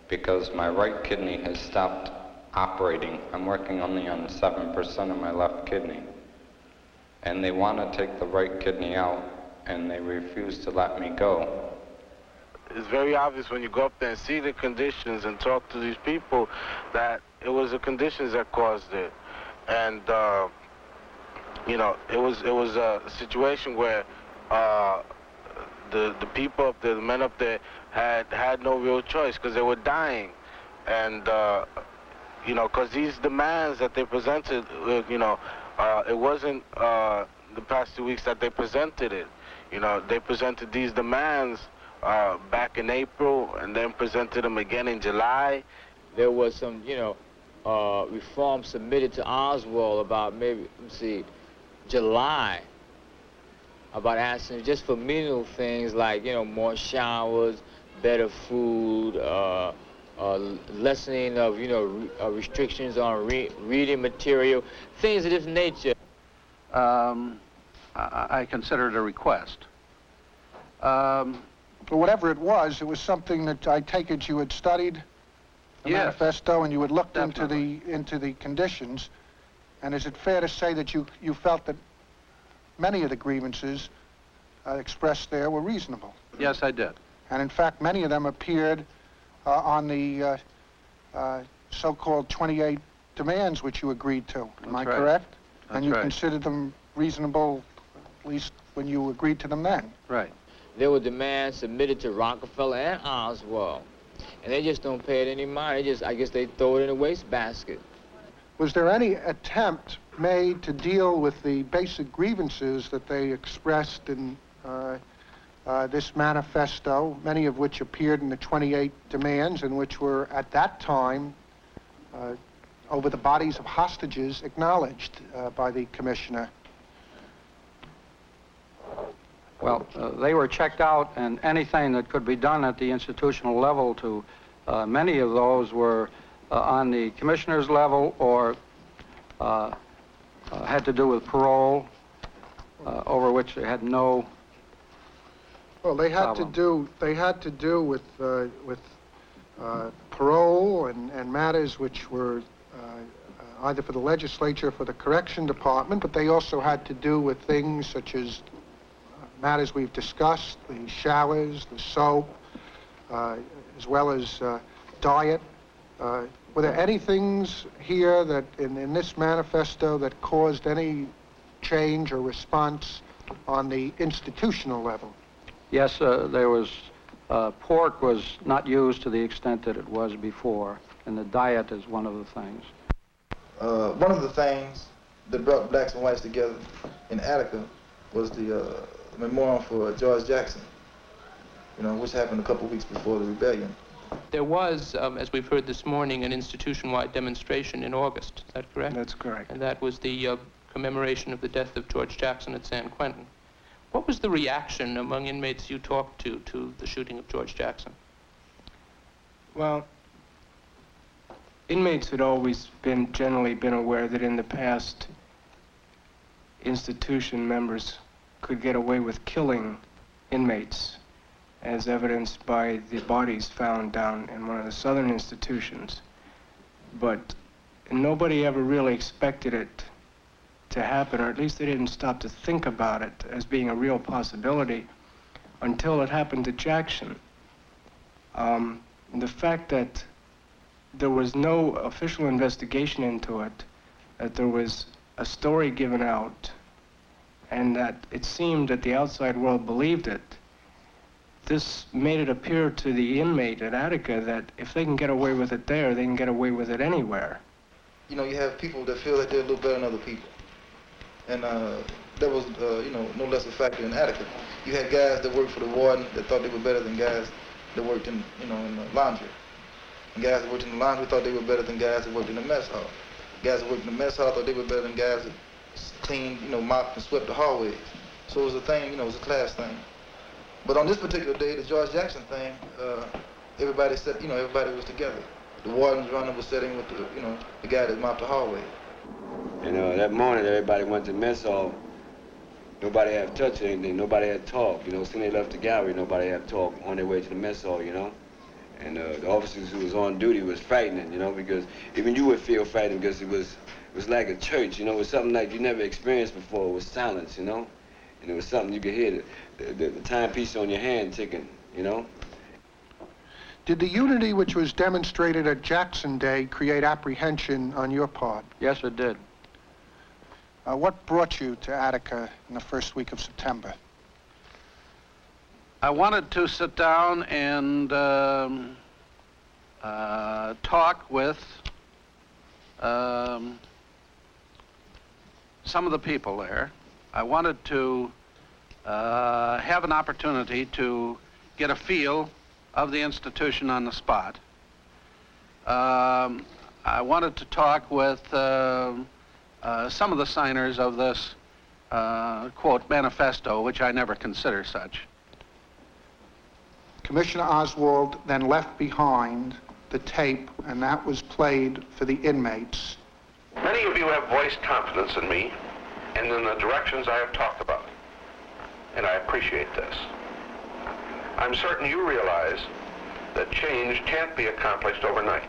Speaker 8: because my right kidney has stopped operating. I'm working only on 7% of my left kidney. And they want to take the right kidney out, and they refuse to let me go.
Speaker 21: It's very obvious when you go up there and see the conditions and talk to these people that it was the conditions that caused it. And, it was a situation where the people up there, the men up there, had no real choice because they were dying. And, because these demands that they presented, it wasn't the past 2 weeks that they presented it. They presented these demands back in April and then presented them again in July.
Speaker 12: There was some, reform submitted to Oswald about maybe, July, about asking just for menial things like, more showers, better food, lessening of, restrictions on reading material, things of this nature.
Speaker 19: I consider it a request.
Speaker 16: But whatever it was something that I take it you had studied the manifesto and you had looked into the conditions. And is it fair to say that you felt that many of the grievances expressed there were reasonable?
Speaker 19: Yes, I did.
Speaker 16: And in fact, many of them appeared on the so-called 28 demands which you agreed to. Am I correct? And you considered them reasonable, at least when you agreed to them then?
Speaker 19: Right.
Speaker 12: There were demands submitted to Rockefeller and Oswald, and they just don't pay it any mind. I guess they throw it in a wastebasket.
Speaker 16: Was there any attempt made to deal with the basic grievances that they expressed in this manifesto, many of which appeared in the 28 demands and which were at that time, over the bodies of hostages, acknowledged by the commissioner?
Speaker 19: Well, they were checked out, and anything that could be done at the institutional level to many of those were on the commissioner's level or had to do with parole, over which they had no.
Speaker 16: Well, they had to do with parole and matters which were either for the legislature or for the correction department, but they also had to do with things such as matters we've discussed, the showers, the soap, as well as diet. Were there any things here that in this manifesto that caused any change or response on the institutional level?
Speaker 19: Yes, there was, pork was not used to the extent that it was before, and the diet is one of the things.
Speaker 10: One of the things that brought blacks and whites together in Attica was the memorial for George Jackson, which happened a couple of weeks before the rebellion.
Speaker 11: There was, as we've heard this morning, an institution-wide demonstration in August. Is that correct?
Speaker 21: That's correct.
Speaker 11: And that was the commemoration of the death of George Jackson at San Quentin. What was the reaction among inmates you talked to the shooting of George Jackson?
Speaker 21: Well, inmates had always generally been aware that in the past, institution members could get away with killing inmates, as evidenced by the bodies found down in one of the southern institutions. But nobody ever really expected it to happen, or at least they didn't stop to think about it as being a real possibility until it happened to Jackson. The fact that there was no official investigation into it, that there was a story given out,
Speaker 4: and that it seemed that the outside world believed it, this made it appear to the inmate at Attica that if they can get away with it there, they can get away with it anywhere.
Speaker 10: You know, you have people that feel that they're a little better than other people. And that was, you know, no less a factor in Attica. You had guys that worked for the warden that thought they were better than guys that worked in, you know, in the laundry. And guys that worked in the laundry thought they were better than guys that worked in the mess hall. Guys that worked in the mess hall thought they were better than guys that cleaned, you know, mopped and swept the hallways. So it was a thing, you know, it was a class thing. But on this particular day, the George Jackson thing, everybody said, you know, everybody was together. The warden's runner was sitting with the, you know, the guy that mopped the hallway.
Speaker 6: You know, that morning everybody went to mess hall. Nobody had touched anything, nobody had talked. You know, as soon as they left the gallery, nobody had talked on their way to the mess hall, you know. And the officers who was on duty was frightening, you know, because even you would feel frightened because it was like a church, you know, it was something like you never experienced before. It was silence, you know. And it was something you could hear the timepiece on your hand ticking, you know.
Speaker 16: Did the unity which was demonstrated at Jackson Day create apprehension on your part?
Speaker 19: Yes, it did.
Speaker 16: What brought you to Attica in the first week of September?
Speaker 19: I wanted to sit down and talk with some of the people there. I wanted to have an opportunity to get a feel of the institution on the spot. I wanted to talk with some of the signers of this, quote, manifesto, which I never consider such.
Speaker 16: Commissioner Oswald then left behind the tape, and that was played for the inmates.
Speaker 15: Many of you have voiced confidence in me and in the directions I have talked about, and I appreciate this. I'm certain you realize that change can't be accomplished overnight,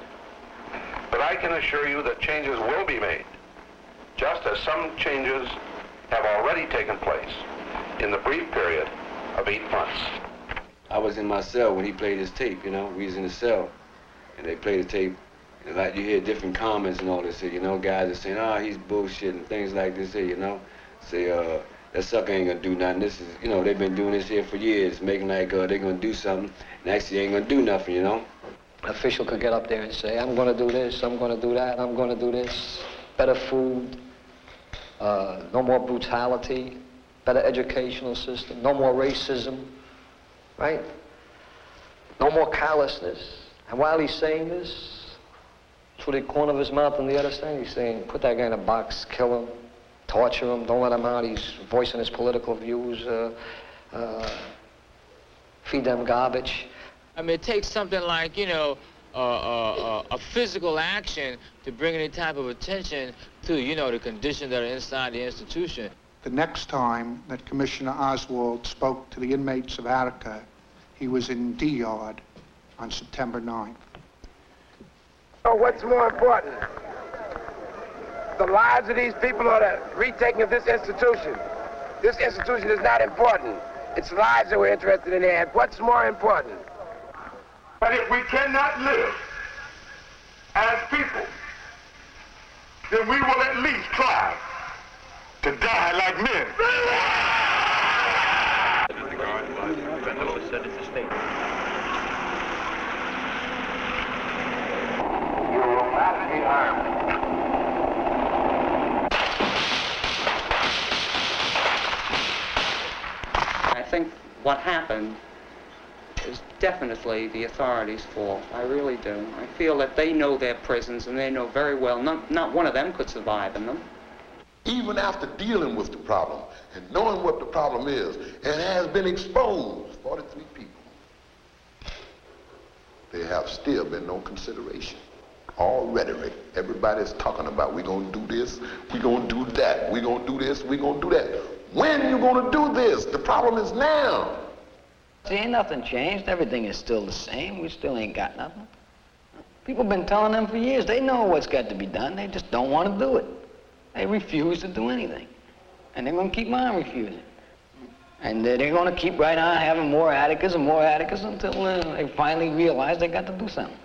Speaker 15: but I can assure you that changes will be made, just as some changes have already taken place in the brief period of 8 months.
Speaker 6: I was in my cell when he played his tape, you know. We was in the cell, and they played the tape. And like you hear different comments and all this, you know, guys are saying, oh, he's bullshit and things like this here, you know. Say, that sucker ain't gonna do nothing. This is, you know, they've been doing this here for years, making like they're gonna do something, and actually they ain't gonna do nothing, you know.
Speaker 23: An official could get up there and say, I'm gonna do this, I'm gonna do that, I'm gonna do this. Better food, no more brutality, better educational system, no more racism, right? No more callousness. And while he's saying this, through the corner of his mouth and the other side, he's saying, put that guy in a box, kill him, torture him, don't let him out. He's voicing his political views, feed them garbage.
Speaker 12: I mean, it takes something like, you know, a physical action to bring any type of attention to, you know, the conditions that are inside the institution.
Speaker 16: The next time that Commissioner Oswald spoke to the inmates of Attica, he was in D Yard on September 9th.
Speaker 15: Oh, what's more important? The lives of these people or the retaking of this institution? This institution is not important. It's lives that we're interested in here. What's more important? But if we cannot live as people, then we will at least try to die like men. You will not be harmed.
Speaker 14: I think what happened is definitely the authorities' fault. I really do. I feel that they know their prisons and they know very well not one of them could survive in them.
Speaker 9: Even after dealing with the problem and knowing what the problem is, it has been exposed, 43 people. There have still been no consideration. All rhetoric. Everybody's talking about we're going to do this, we're going to do that, we're going to do this, we're going to do that. When you going to do this? The problem is now.
Speaker 23: See, ain't nothing changed. Everything is still the same. We still ain't got nothing. People been telling them for years. They know what's got to be done. They just don't want to do it. They refuse to do anything. And they're going to keep on refusing. And they're going to keep right on having more Atticas and more Atticas until they finally realize they got to do something.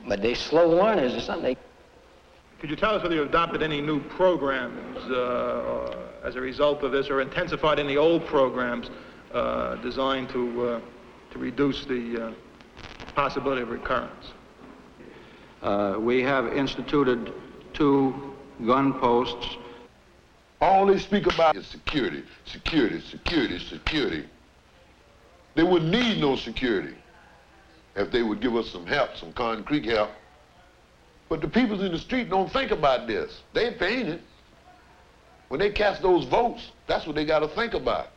Speaker 23: But they slow learners or something.
Speaker 24: Could you tell us whether you adopted any new programs
Speaker 1: as a result of this, or intensified in the old programs designed to reduce the possibility of recurrence?
Speaker 19: We have instituted 2 gun posts.
Speaker 9: All they speak about is security, security, security, security. They wouldn't need no security if they would give us some help, some concrete help. But the people in the street don't think about this. They paying it. When they cast those votes, that's what they got to think about.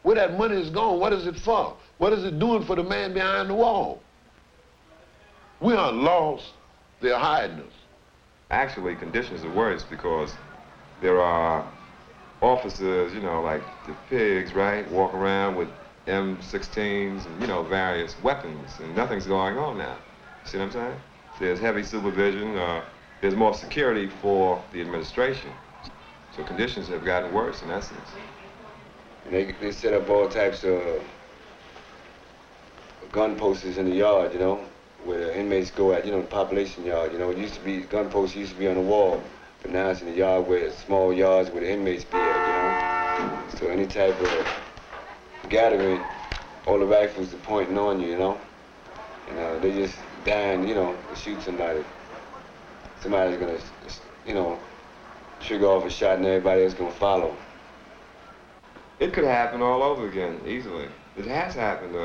Speaker 9: Where that money is going, what is it for? What is it doing for the man behind the wall? We aren't lost, they're hiding us.
Speaker 27: Actually, conditions are worse because there are officers, you know, like the pigs, right, walk around with M16s and, you know, various weapons, and nothing's going on now. See what I'm saying? There's heavy supervision, there's more security for the administration. So conditions have gotten worse in essence.
Speaker 6: And they set up all types of gun posts in the yard, you know, where the inmates go at, you know, the population yard, you know. It used to be, gun posts used to be on the wall, but now it's in the yard where it's small yards where the inmates be at, you know. So any type of gathering, all the rifles are pointing on you, you know. And they just dying, you know, to shoot somebody. Somebody's gonna, you know, trigger off a shot and everybody else gonna follow.
Speaker 27: It could happen all over again, easily. It has happened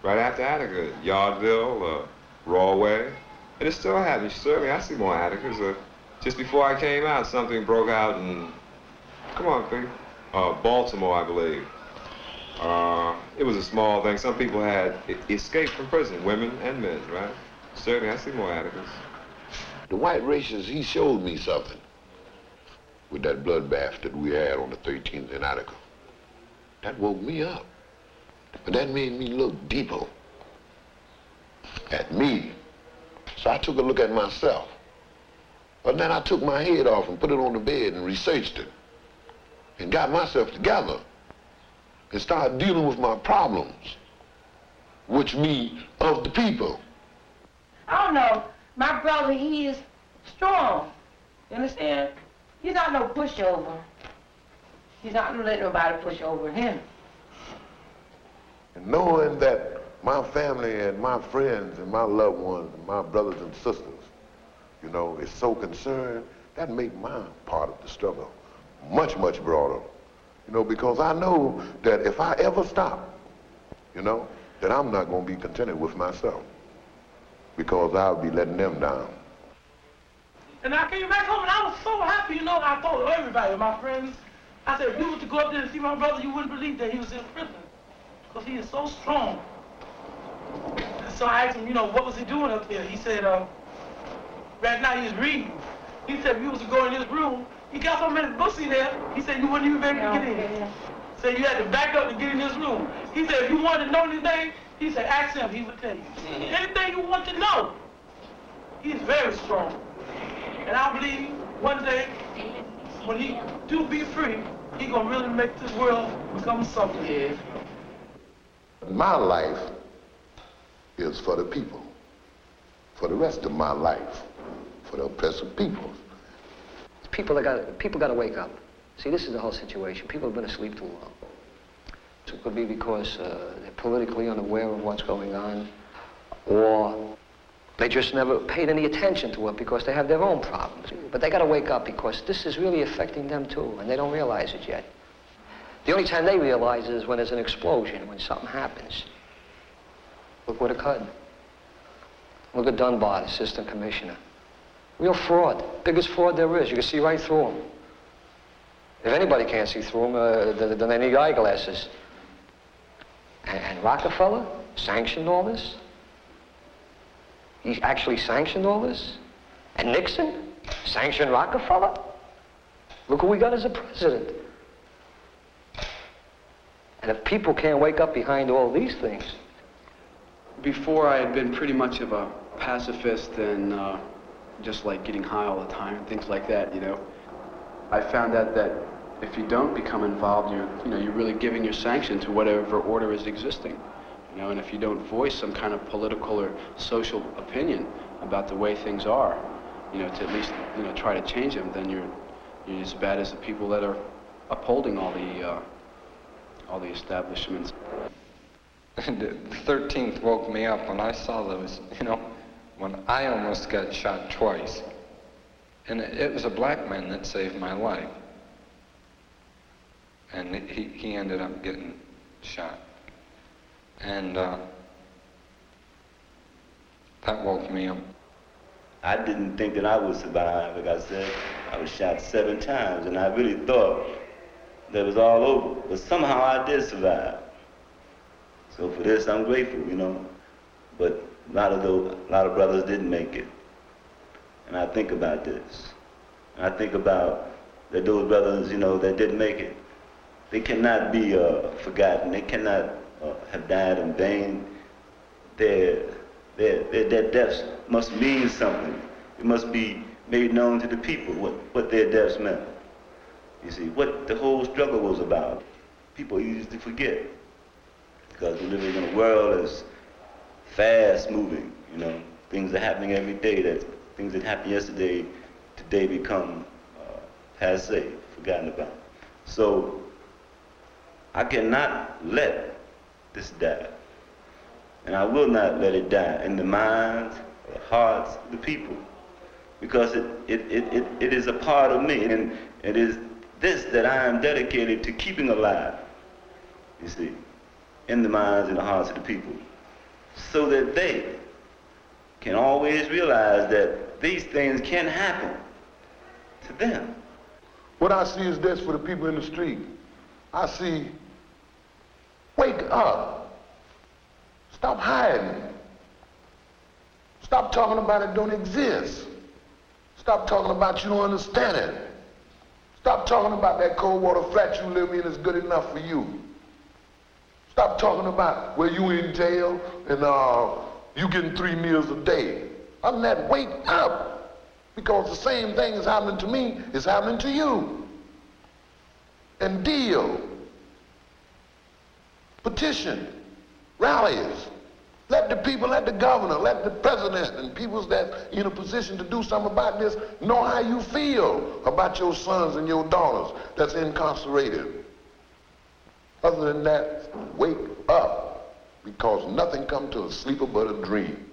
Speaker 27: right after Attica, Yardville, Rawway, and it's still happening. Certainly, I see more Atticas. Just before I came out, something broke out in, come on, Pete, Baltimore, I believe. It was a small thing. Some people had escaped from prison, women and men, right? Certainly, I see more Atticas.
Speaker 9: The white racist, he showed me something with that bloodbath that we had on the 13th in Attica. That woke me up. But that made me look deeper at me. So I took a look at myself. But then I took my head off and put it on the bed and researched it and got myself together and started dealing with my problems, which me of the people.
Speaker 2: I don't know. My brother, he is strong. You understand? He's not no pushover. He's not gonna let nobody push over him.
Speaker 9: And knowing that my family and my friends and my loved ones and my brothers and sisters, you know, is so concerned, that make my part of the struggle much, much broader. You know, because I know that if I ever stop, you know, that I'm not gonna be contented with myself, because I'll be letting them down.
Speaker 7: And I came back home and I was so happy, you know. I told everybody, my friends, I said, if you were to go up there and see my brother, you wouldn't believe that he was in prison, because he is so strong. And so I asked him, you know, what was he doing up there? He said, right now he's reading. He said, if you was to go in his room, he got so many books in there, he said you wouldn't even be able to get in. So you had to back up to get in his room. He said, if you wanted to know anything, he said, ask him, he would tell you. Anything you want to know. He's very strong. And I believe one day, when he do be free, he gonna really make this world become something. Yeah.
Speaker 9: My life is for the people. For the rest of my life, for the oppressive people.
Speaker 23: People got to wake up. See, this is the whole situation. People have been asleep too long. So it could be because they're politically unaware of what's going on, or they just never paid any attention to it because they have their own problems. But they got to wake up because this is really affecting them too, and they don't realize it yet. The only time they realize is when there's an explosion, when something happens. Look what occurred. Look at Dunbar, the assistant commissioner. Real fraud. Biggest fraud there is. You can see right through him. If anybody can't see through him, then they need eyeglasses. And Rockefeller sanctioned all this. He actually sanctioned all this. And Nixon sanctioned Rockefeller. Look who we got as a president. And if people can't wake up behind all these things.
Speaker 13: Before, I had been pretty much of a pacifist and just like getting high all the time, things like that, you know. I found out that if you don't become involved, you're really giving your sanction to whatever order is existing, you know. And if you don't voice some kind of political or social opinion about the way things are, you know, to at least, you know, try to change them, then you're as bad as the people that are upholding all the establishments.
Speaker 8: And the 13th woke me up when I saw those, when I almost got shot twice. And it was a black man that saved my life. And he ended up getting shot. And that woke me up.
Speaker 3: I didn't think that I would survive. Like I said, I was shot 7 times, and I really thought that it was all over. But somehow I did survive. So for this, I'm grateful, But a lot of brothers didn't make it. And I think about this. And I think about that those brothers, that didn't make it. They cannot be forgotten. They cannot have died in vain. Their deaths must mean something. It must be made known to the people what their deaths meant. You see, what the whole struggle was about. People easily forget. Because we're living in a world that's fast moving, Things are happening every day. Things that happened yesterday, today become passé, forgotten about. So I cannot let this die. And I will not let it die in the minds, the hearts of the people. Because it is a part of me. And it is this that I am dedicated to keeping alive, you see, in the minds and the hearts of the people. So that they can always realize that these things can happen to them.
Speaker 9: What I see is this for the people in the street. I see, wake up. Stop hiding. Stop talking about it don't exist. Stop talking about you don't understand it. Stop talking about that cold water flat you live in is good enough for you. Stop talking about where you in jail and you getting 3 meals a day. Other than that, wake up. Because the same thing is happening to me is happening to you. And deal. Petition. Rallies. Let the people, let the governor, let the president and people that's in a position to do something about this know how you feel about your sons and your daughters that's incarcerated. Other than that, wake up, because nothing comes to a sleeper but a dream.